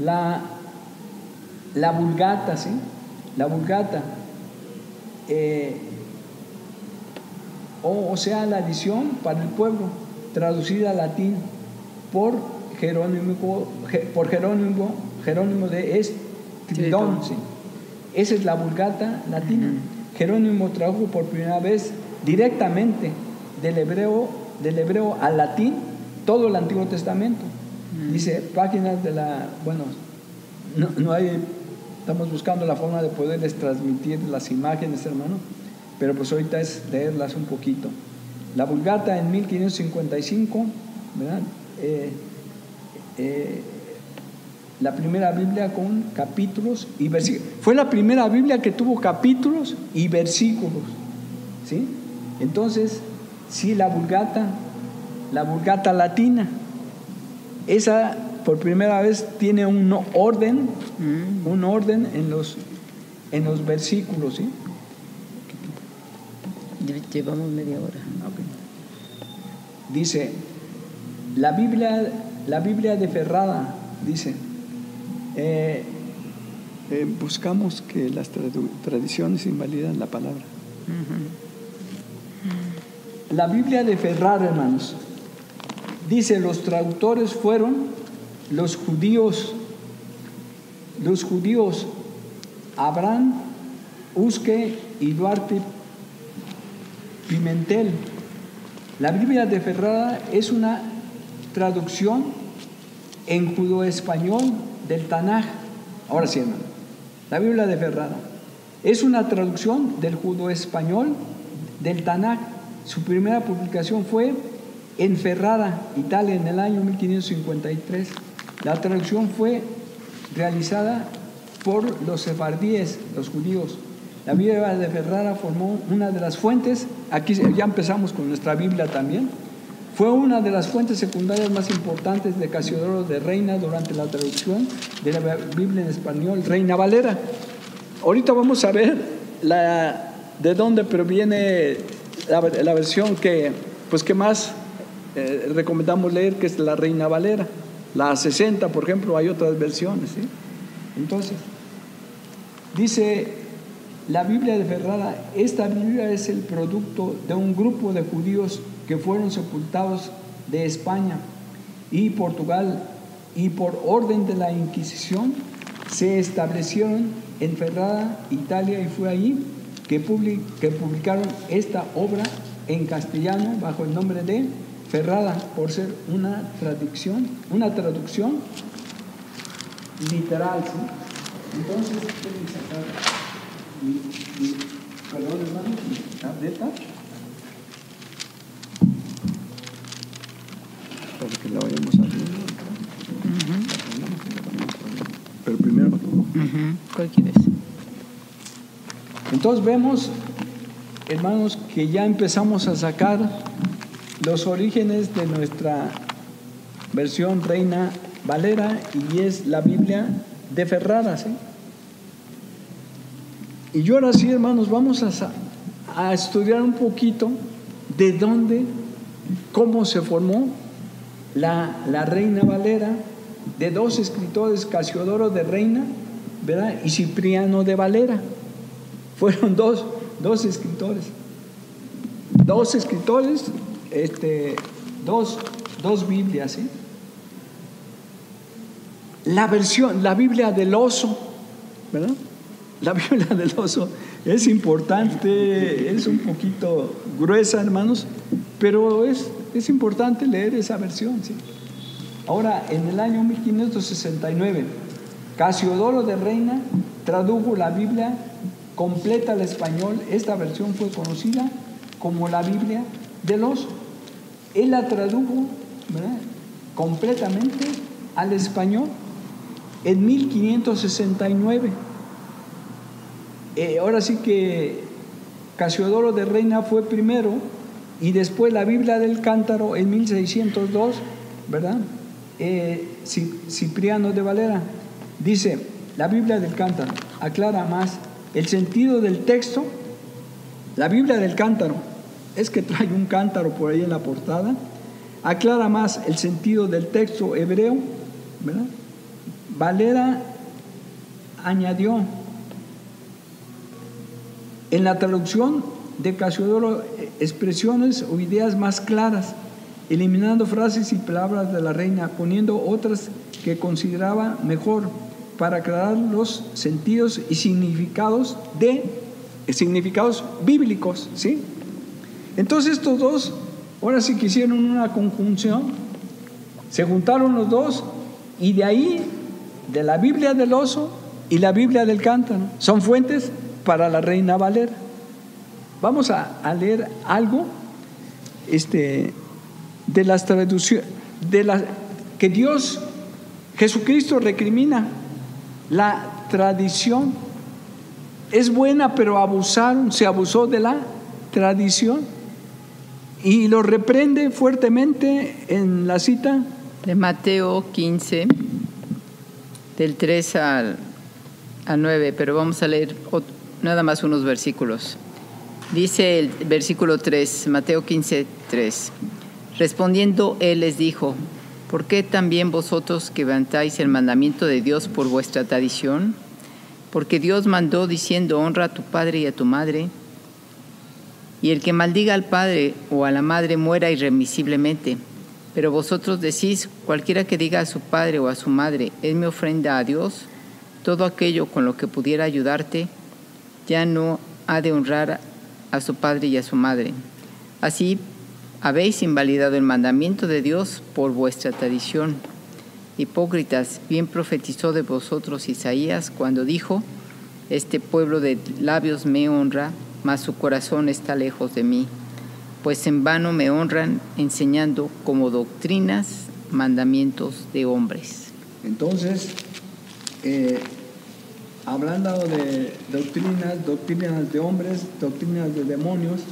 La Vulgata, ¿sí? La Vulgata, o sea, la edición para el pueblo, traducida al latín por Jerónimo de Estridón, ¿sí? Esa es la Vulgata latina. Jerónimo tradujo por primera vez directamente del hebreo al latín todo el Antiguo Testamento. Dice páginas de no hay, estamos buscando la forma de poderles transmitir las imágenes, hermano, pero pues ahorita es leerlas un poquito. La Vulgata en 1555, ¿verdad? La primera Biblia con capítulos y versículos. Fue la primera Biblia que tuvo capítulos y versículos, ¿sí? Entonces, sí, la Vulgata latina, esa por primera vez tiene un orden en los versículos, ¿sí? Llevamos media hora. Okay. Dice, la Biblia de Ferrada, dice, buscamos que las tradiciones invalidan la palabra. La Biblia de Ferrara, hermanos, dice, los traductores fueron los judíos Abraham Usque y Duarte Pimentel. La Biblia de Ferrara es una traducción en judeo-español del Tanaj. Ahora sí, hermano, la Biblia de Ferrara es una traducción del judeo-español del Tanaj. Su primera publicación fue en Ferrara, Italia, en el año 1553. La traducción fue realizada por los sefardíes, los judíos. La Biblia de Ferrara formó una de las fuentes, aquí ya empezamos con nuestra Biblia también, fue una de las fuentes secundarias más importantes de Casiodoro de Reina durante la traducción de la Biblia en español, Reina Valera. Ahorita vamos a ver de dónde proviene la versión que más recomendamos leer, que es la Reina Valera. La 60, por ejemplo, hay otras versiones, ¿sí? Entonces, dice la Biblia de Ferrara, esta Biblia es el producto de un grupo de judíos que fueron sepultados de España y Portugal, y por orden de la Inquisición se establecieron en Ferrara, Italia, y fue ahí que publicaron esta obra en castellano bajo el nombre de Ferrara, por ser una traducción literal, ¿sí? Entonces, ¿qué dice acá? Perdón, hermano, mi tableta. para que la vayamos a ver. Pero primero. ¿Cuál quieres? Entonces vemos, hermanos, que ya empezamos a sacar los orígenes de nuestra versión Reina Valera, y es la Biblia de Ferrara, ¿sí? Y yo ahora sí, hermanos, vamos a estudiar un poquito de dónde, cómo se formó la Reina Valera, de dos escritores, Casiodoro de Reina, ¿verdad?, y Cipriano de Valera. Fueron dos escritores, dos Biblias, ¿sí? La Biblia del oso, ¿verdad? La Biblia del oso es importante, es un poquito gruesa, hermanos, pero es importante leer esa versión, ¿sí? Ahora, en el año 1569, Casiodoro de Reina tradujo la Biblia completa al español. Esta versión fue conocida como la Biblia del oso. Él la tradujo, ¿verdad?, completamente al español en 1569. Ahora sí que Casiodoro de Reina fue primero, y después la Biblia del Cántaro en 1602, ¿verdad? Cipriano de Valera. Dice, la Biblia del Cántaro aclara más el sentido del texto. La Biblia del Cántaro, es que trae un cántaro por ahí en la portada, aclara más el sentido del texto hebreo, ¿verdad? Valera añadió en la traducción de Casiodoro expresiones o ideas más claras, eliminando frases y palabras de la reina, poniendo otras que consideraba mejor para aclarar los sentidos y significados bíblicos, ¿sí? Entonces estos dos, ahora sí que hicieron una conjunción, se juntaron los dos, y de ahí, de la Biblia del oso y la Biblia del cántaro, son fuentes para la Reina Valera. Vamos a leer algo de las traducciones, que Jesucristo recrimina la tradición. Es buena, pero se abusó de la tradición, y lo reprende fuertemente en la cita de Mateo 15, del 3 al 9, pero vamos a leer nada más unos versículos. Dice el versículo 3, Mateo 15, 3. Respondiendo él les dijo: ¿por qué también vosotros quebrantáis el mandamiento de Dios por vuestra tradición? Porque Dios mandó diciendo: honra a tu padre y a tu madre, y el que maldiga al padre o a la madre muera irremisiblemente. Pero vosotros decís: cualquiera que diga a su padre o a su madre, es mi ofrenda a Dios, todo aquello con lo que pudiera ayudarte, ya no ha de honrar a su padre y a su madre. Así habéis invalidado el mandamiento de Dios por vuestra tradición. Hipócritas, bien profetizó de vosotros Isaías cuando dijo: este pueblo de labios me honra, mas su corazón está lejos de mí, pues en vano me honran, enseñando como doctrinas mandamientos de hombres. Entonces, hablando de doctrinas de hombres, doctrinas de demonios,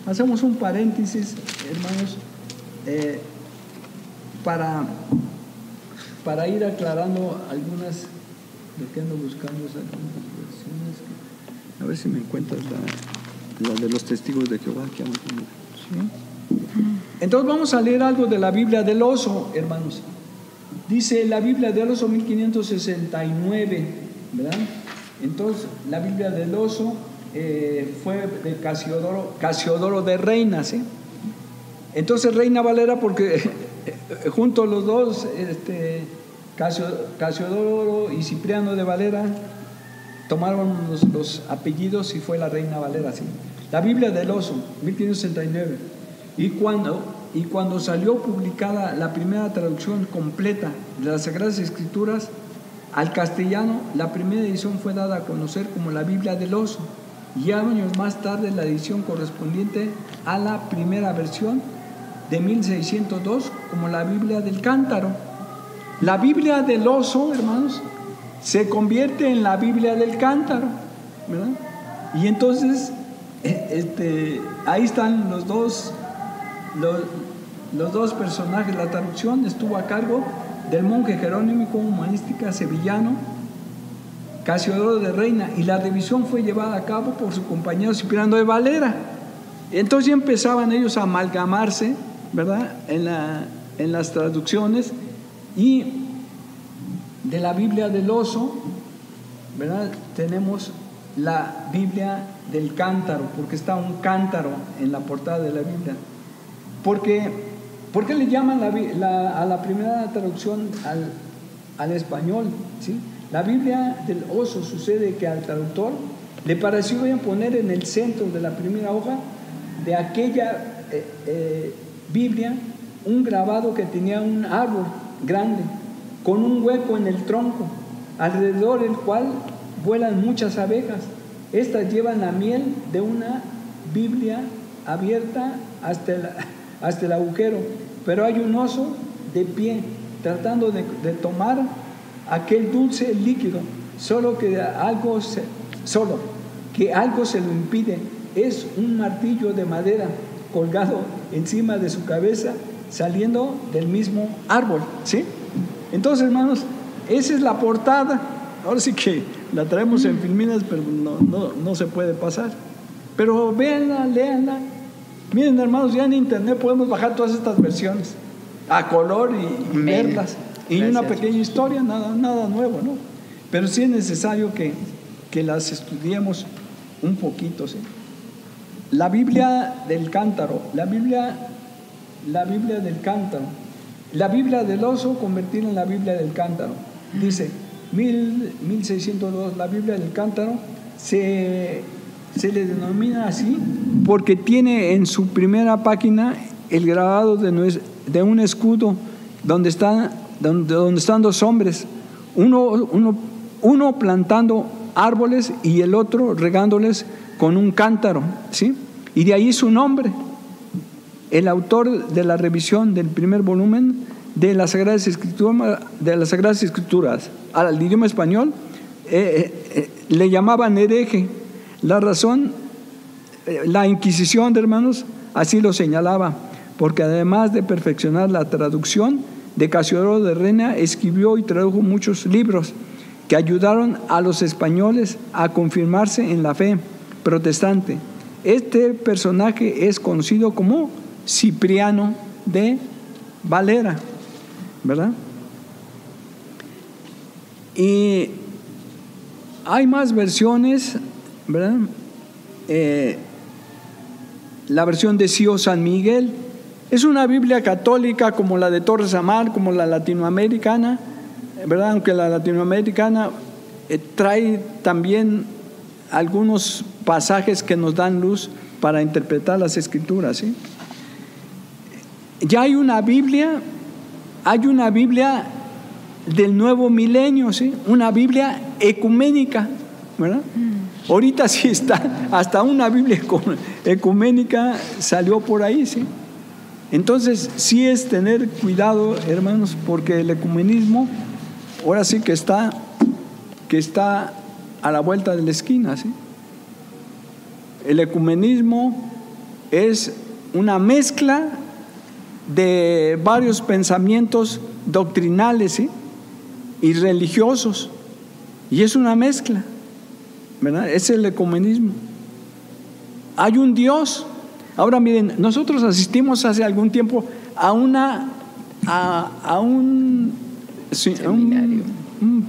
hacemos un paréntesis, hermanos, para ir aclarando algunas, lo que ando buscando es algunas versiones. A ver si me encuentras la de los testigos de Jehová. ¿Sí? Entonces vamos a leer algo de la Biblia del oso, hermanos. Dice la Biblia del oso 1569, ¿verdad? Entonces la Biblia del oso fue de Casiodoro de Reina, ¿sí? Entonces Reina Valera, porque juntos los dos, Casiodoro y Cipriano de Valera, tomaron los apellidos y fue la Reina Valera, ¿sí? La Biblia del oso, 1569. Y cuando salió publicada la primera traducción completa de las Sagradas Escrituras al castellano, la primera edición fue dada a conocer como la Biblia del oso, y años más tarde la edición correspondiente a la primera versión de 1602 como la Biblia del cántaro. La Biblia del oso, hermanos, se convierte en la Biblia del cántaro, ¿verdad? Y entonces ahí están los dos personajes. La traducción estuvo a cargo del monje jerónimo humanística sevillano Casiodoro de Reina, y la revisión fue llevada a cabo por su compañero Cipriano de Valera. Entonces ya empezaban ellos a amalgamarse, ¿verdad?, en las traducciones. Y de la Biblia del oso, ¿verdad?, tenemos la Biblia del cántaro, porque está un cántaro en la portada de la Biblia. ¿Por qué le llaman a la primera traducción al español? ¿Sí? La Biblia del oso, sucede que al traductor le pareció bien poner en el centro de la primera hoja de aquella Biblia un grabado que tenía un árbol grande con un hueco en el tronco, alrededor del cual vuelan muchas abejas. Estas llevan la miel de una Biblia abierta hasta el agujero, pero hay un oso de pie tratando de tomar aquel dulce líquido, solo que algo se lo impide. Es un martillo de madera colgado encima de su cabeza, saliendo del mismo árbol, ¿sí? Entonces, hermanos, esa es la portada. Ahora sí que la traemos en filminas, pero no se puede pasar. Pero véanla, léanla. Miren, hermanos, ya en internet podemos bajar todas estas versiones a color y verlas. Y gracias. Una pequeña historia, nada nuevo, ¿no? Pero sí es necesario que las estudiemos un poquito, ¿sí? La Biblia del cántaro, la Biblia del cántaro, la Biblia del oso convertida en la Biblia del cántaro. Dice 1602, la Biblia del cántaro se le denomina así porque tiene en su primera página el grabado de un escudo donde están dos hombres, uno plantando árboles y el otro regándoles con un cántaro, ¿sí? Y de ahí su nombre. El autor de la revisión del primer volumen de las Sagradas Escrituras al idioma español le llamaban hereje. La razón, la Inquisición, hermanos, así lo señalaba, porque además de perfeccionar la traducción de Casiodoro de Reina, escribió y tradujo muchos libros que ayudaron a los españoles a confirmarse en la fe protestante. Este personaje es conocido como Cipriano de Valera, ¿verdad? Y hay más versiones, ¿verdad? La versión de Sio San Miguel es una Biblia católica como la de Torres Amar, como la latinoamericana, ¿verdad? Aunque la latinoamericana trae también algunos pasajes que nos dan luz para interpretar las Escrituras, ¿sí? Ya hay una Biblia del nuevo milenio, ¿sí? Una Biblia ecuménica, ¿verdad? Ahorita sí está, hasta una Biblia ecuménica salió por ahí, ¿sí? Entonces sí es tener cuidado, hermanos, porque el ecumenismo ahora sí que está a la vuelta de la esquina, ¿sí? El ecumenismo es una mezcla de varios pensamientos doctrinales, ¿sí?, y religiosos, y es una mezcla, ¿verdad? Es el ecumenismo. Hay un Dios. Ahora miren, nosotros asistimos hace algún tiempo a un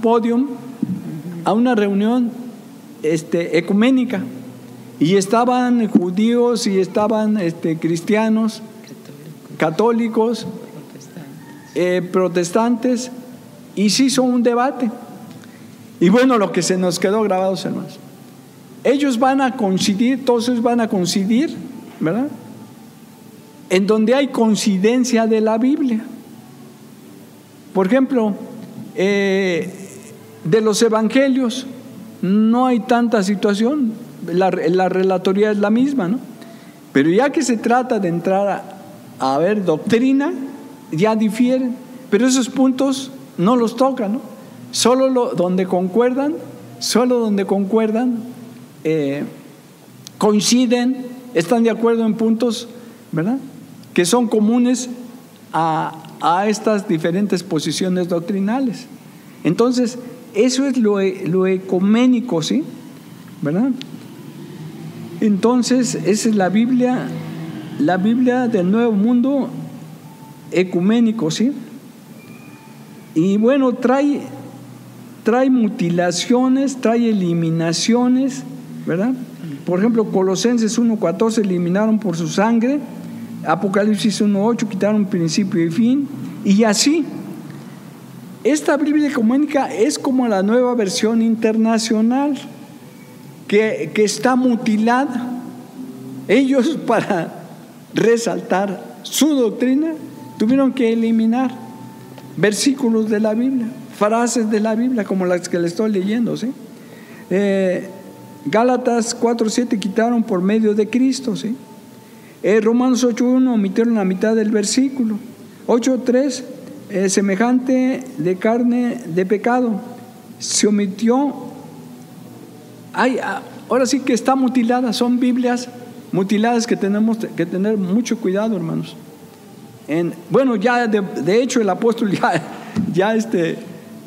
podium, a una reunión ecuménica, y estaban judíos y estaban cristianos, católicos, protestantes, y se hizo un debate. Y bueno, lo que se nos quedó grabado, hermanos, ellos van a coincidir, todos ellos van a coincidir, ¿verdad?, en donde hay coincidencia de la Biblia. Por ejemplo, de los evangelios no hay tanta situación, la relatoría es la misma, ¿no? Pero ya que se trata de entrar a ver doctrina, ya difieren, pero esos puntos no los tocan, ¿no? Solo donde concuerdan, coinciden, están de acuerdo en puntos, ¿verdad?, que son comunes a estas diferentes posiciones doctrinales. Entonces, eso es lo ecuménico, ¿sí?, ¿verdad? Entonces, esa es la Biblia del Nuevo Mundo ecuménico, ¿sí? Y bueno, trae mutilaciones, trae eliminaciones, ¿verdad? Por ejemplo, Colosenses 1:14 eliminaron por su sangre, Apocalipsis 1:8 quitaron principio y fin, y así. Esta Biblia ecuménica es como la nueva versión internacional que está mutilada. Ellos, para resaltar su doctrina, tuvieron que eliminar versículos de la Biblia, frases de la Biblia, como las que le estoy leyendo, ¿sí? Gálatas 4:7 quitaron por medio de Cristo, ¿sí? Romanos 8:1 omitieron la mitad del versículo. 8:3 semejante de carne de pecado, se omitió. Ahora sí que está mutilada, son Biblias mutiladas que tenemos que tener mucho cuidado, hermanos. Bueno, ya de hecho el apóstol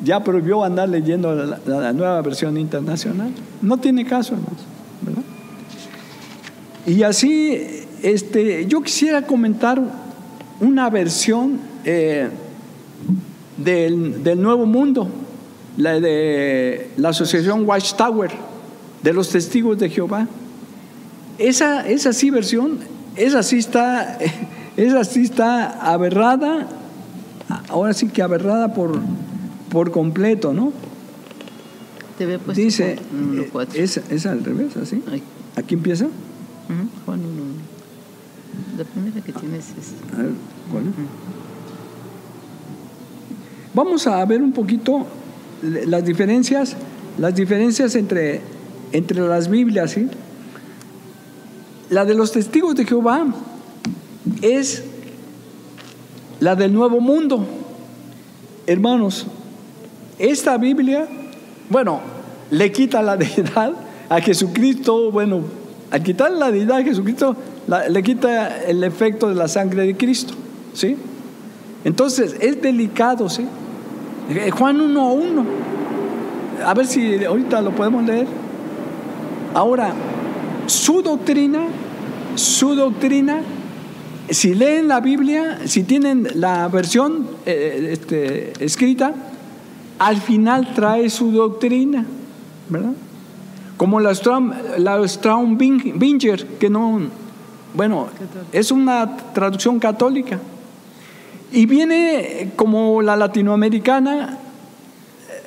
ya prohibió andar leyendo la nueva versión internacional. No tiene caso, hermanos, ¿verdad? Y así, yo quisiera comentar una versión del Nuevo Mundo, la de la asociación Watchtower de los Testigos de Jehová. Esa sí versión, esa sí está aberrada, ahora sí que aberrada por completo, ¿no? Te ve puesto. Dice, es al revés, así. Aquí empieza. Juan 1. La primera que tienes es. A ver, ¿cuál? Vamos a ver un poquito las diferencias entre las Biblias, ¿sí? La de los Testigos de Jehová es la del Nuevo Mundo. Hermanos, esta Biblia, bueno, le quita la deidad a Jesucristo. Bueno, al quitar la deidad a Jesucristo, le quita el efecto de la sangre de Cristo, ¿sí? Entonces, es delicado, ¿sí? Juan 1:1. A ver si ahorita lo podemos leer. Ahora, su doctrina, si leen la Biblia, si tienen la versión escrita, al final trae su doctrina, ¿verdad? Como la Straubinger, que no, bueno, es una traducción católica. Y viene como la latinoamericana.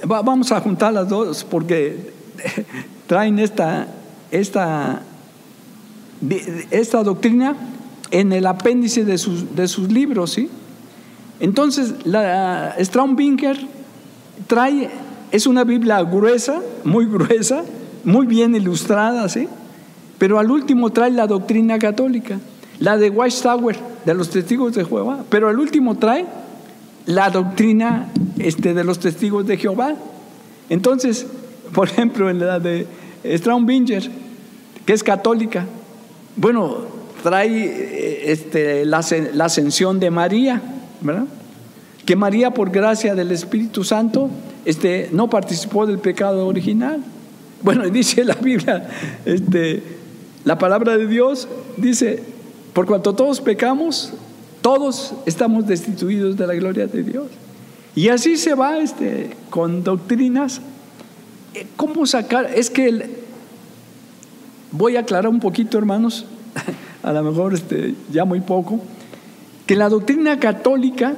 Vamos a juntar las dos porque traen esta doctrina en el apéndice de sus libros, ¿sí? Entonces, la Straubinger es una Biblia gruesa, muy bien ilustrada, ¿sí? Pero al último trae la doctrina católica, la de Watchtower, de los Testigos de Jehová, pero al último trae la doctrina de los Testigos de Jehová. Entonces, por ejemplo, en la de Straubinger, que es católica, bueno, trae la ascensión de María, ¿verdad? Que María, por gracia del Espíritu Santo, no participó del pecado original. Bueno, dice la Biblia, la palabra de Dios dice: por cuanto todos pecamos, todos estamos destituidos de la gloria de Dios. Y así se va con doctrinas. ¿Cómo sacar? Es que voy a aclarar un poquito, hermanos, a lo mejor ya muy poco, que la doctrina católica,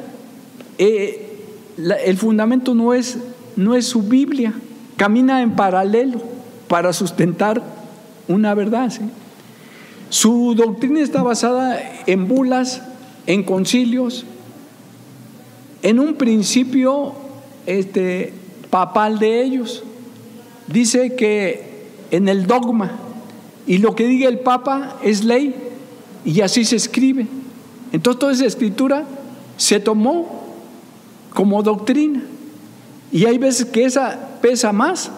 el fundamento no es su Biblia, camina en paralelo para sustentar una verdad, ¿sí? Su doctrina está basada en bulas, en concilios, en un principio papal de ellos. Dice que en el dogma, y lo que diga el Papa es ley, y así se escribe. Entonces toda esa escritura se tomó como doctrina. Y hay veces que esa pesa más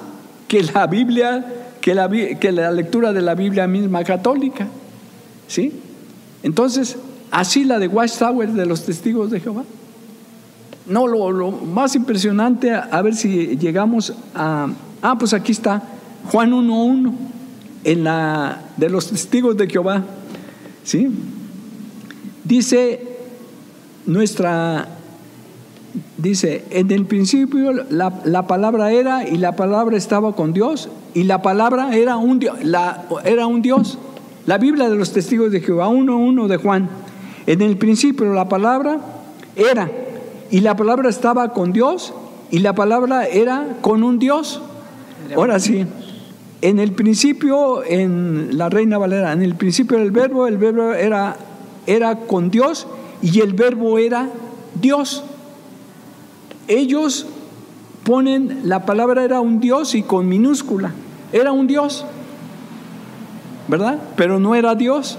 que la Biblia, que la lectura de la Biblia misma católica, ¿sí? Entonces, así la de Watchtower de los Testigos de Jehová. No, lo más impresionante, a ver si llegamos a... pues aquí está, Juan 1:1, en la de los Testigos de Jehová, ¿sí? Dice en el principio la palabra era, y la palabra estaba con Dios, y la palabra era un Dios. La Biblia de los Testigos de Jehová 1:1 de Juan. En el principio la palabra era, y la palabra estaba con Dios, y la palabra era con un Dios. Ahora sí, en el principio, en la Reina Valera, en el principio el verbo era con Dios, y el verbo era Dios. Ellos ponen la palabra era un Dios y con minúscula. Era un Dios, ¿verdad? Pero no era Dios.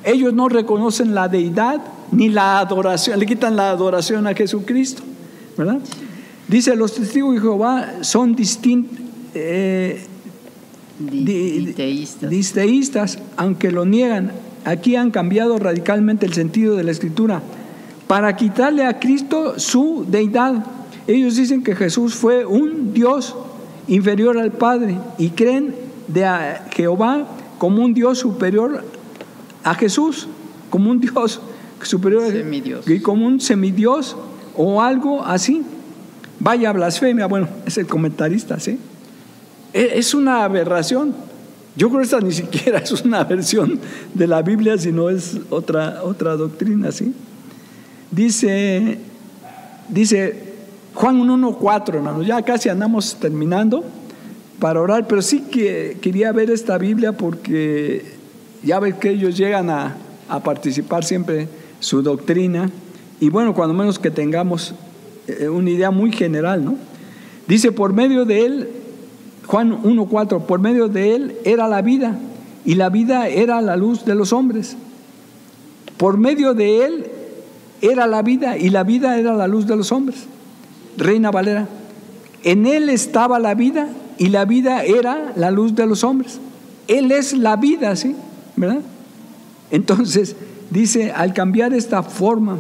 Ellos no reconocen la deidad ni la adoración, le quitan la adoración a Jesucristo, ¿verdad? Dice, los testigos de Jehová son disteístas, aunque lo niegan. Aquí han cambiado radicalmente el sentido de la Escritura para quitarle a Cristo su deidad. Ellos dicen que Jesús fue un Dios inferior al Padre y creen de Jehová como un Dios superior a Jesús, como un Dios superior y como un semidios o algo así. Vaya blasfemia. Bueno, es el comentarista, ¿sí? Es una aberración. Yo creo que esta ni siquiera es una versión de la Biblia, sino es otra doctrina, ¿sí? Dice Juan 1:4, hermanos. Ya casi andamos terminando para orar, pero sí que quería ver esta Biblia porque ya ves que ellos llegan a participar siempre su doctrina, y bueno, cuando menos que tengamos una idea muy general, ¿no? Dice, por medio de él, Juan 1:4, por medio de él era la vida, y la vida era la luz de los hombres. Por medio de él era la vida, y la vida era la luz de los hombres. Reina Valera. En él estaba la vida, y la vida era la luz de los hombres. Él es la vida, ¿sí? ¿Verdad? Entonces, dice, al cambiar esta forma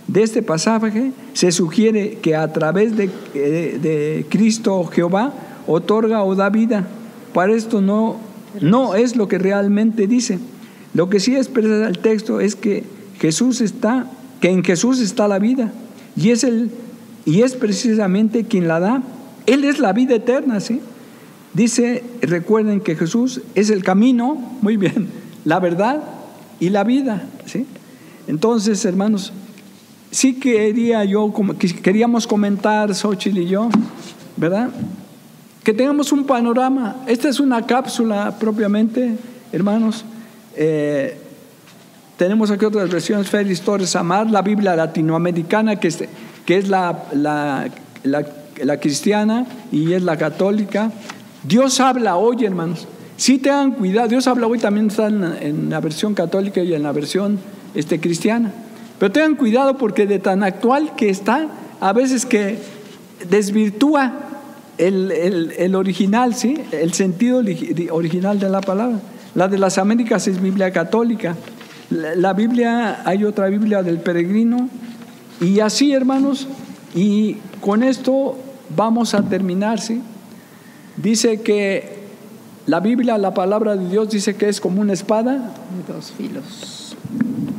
de este pasaje, se sugiere que a través de Cristo Jehová otorga o da vida. Para esto no es lo que realmente dice. Lo que sí expresa el texto es que en Jesús está la vida, y es precisamente quien la da. Él es la vida eterna, ¿sí? Dice, recuerden que Jesús es el camino, muy bien, la verdad y la vida, ¿sí? Entonces, hermanos, sí queríamos comentar, Xochitl y yo, ¿verdad? Que tengamos un panorama. Esta es una cápsula propiamente, hermanos. Tenemos aquí otras versiones, Félix Torres Amar, la Biblia latinoamericana, que es la cristiana y es la católica. Dios habla hoy, hermanos. Sí, tengan cuidado. Dios habla hoy también está en la versión católica y en la versión cristiana. Pero tengan cuidado porque de tan actual que está, a veces que desvirtúa el original, ¿sí? El sentido original de la palabra. La de las Américas es Biblia católica. La Biblia, hay otra Biblia del Peregrino. Y así, hermanos, y con esto vamos a terminar, ¿sí? Dice que la Biblia, la palabra de Dios, dice que es como una espada de dos filos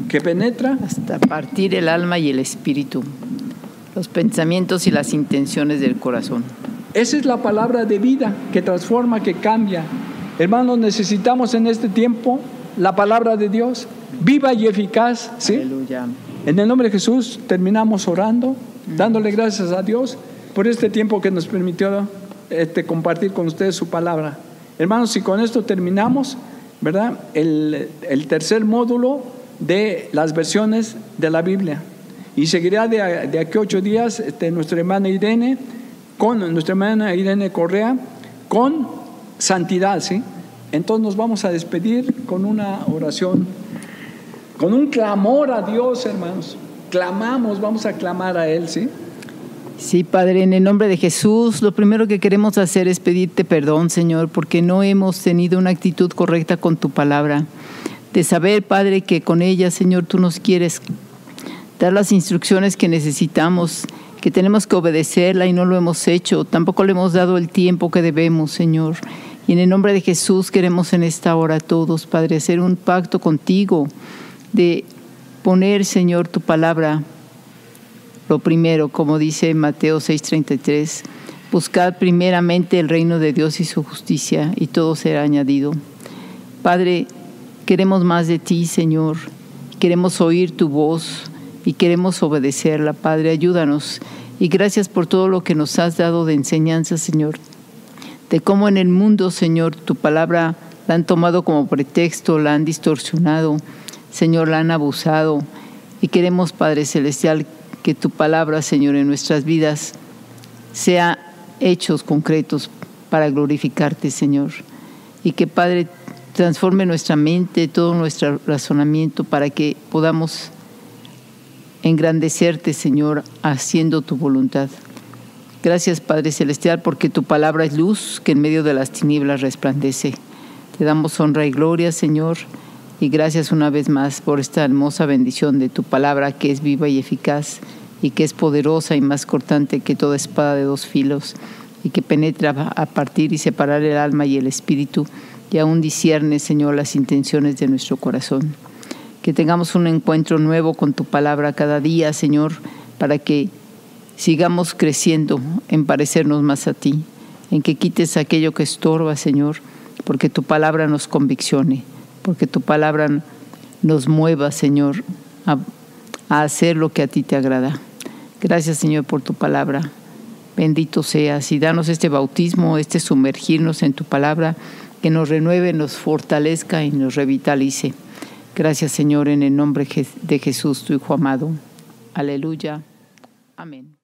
que penetra hasta partir el alma y el espíritu, los pensamientos y las intenciones del corazón. Esa es la palabra de vida que transforma, que cambia. Hermanos, necesitamos en este tiempo la palabra de Dios, viva y eficaz, ¿sí? Aleluya. En el nombre de Jesús terminamos orando, dándole gracias a Dios por este tiempo que nos permitió compartir con ustedes su palabra. Hermanos, y con esto terminamos, ¿verdad? El tercer módulo de las versiones de la Biblia. Y seguirá de aquí a 8 días nuestra hermana Irene Correa con santidad, ¿sí? Entonces nos vamos a despedir con una oración. con un clamor a Dios, hermanos. Clamamos, vamos a clamar a Él, ¿sí? Sí, Padre, en el nombre de Jesús, lo primero que queremos hacer es pedirte perdón, Señor, porque no hemos tenido una actitud correcta con tu palabra. De saber, Padre, que con ella, Señor, tú nos quieres dar las instrucciones que necesitamos, que tenemos que obedecerla y no lo hemos hecho. Tampoco le hemos dado el tiempo que debemos, Señor. Y en el nombre de Jesús queremos en esta hora todos, Padre, hacer un pacto contigo de poner, Señor, tu palabra lo primero, como dice Mateo 6:33, buscad primeramente el reino de Dios y su justicia, y todo será añadido. Padre, queremos más de ti, Señor. Queremos oír tu voz y queremos obedecerla. Padre, ayúdanos. Y gracias por todo lo que nos has dado de enseñanza, Señor. De cómo en el mundo, Señor, tu palabra la han tomado como pretexto, la han distorsionado, Señor, la han abusado. Y queremos, Padre Celestial, que tu palabra, Señor, en nuestras vidas sea hechos concretos para glorificarte, Señor. Y que, Padre, transforme nuestra mente, todo nuestro razonamiento para que podamos engrandecerte, Señor, haciendo tu voluntad. Gracias, Padre Celestial, porque tu palabra es luz que en medio de las tinieblas resplandece. Te damos honra y gloria, Señor, y gracias una vez más por esta hermosa bendición de tu palabra que es viva y eficaz y que es poderosa y más cortante que toda espada de 2 filos y que penetra a partir y separar el alma y el espíritu y aún discierne, Señor, las intenciones de nuestro corazón. Que tengamos un encuentro nuevo con tu palabra cada día, Señor, para que sigamos creciendo en parecernos más a ti, en que quites aquello que estorba, Señor, porque tu palabra nos conviccione, porque tu palabra nos mueva, Señor, a hacer lo que a ti te agrada. Gracias, Señor, por tu palabra. Bendito seas y danos este bautismo, este sumergirnos en tu palabra, que nos renueve, nos fortalezca y nos revitalice. Gracias, Señor, en el nombre de Jesús, tu Hijo amado. Aleluya. Amén.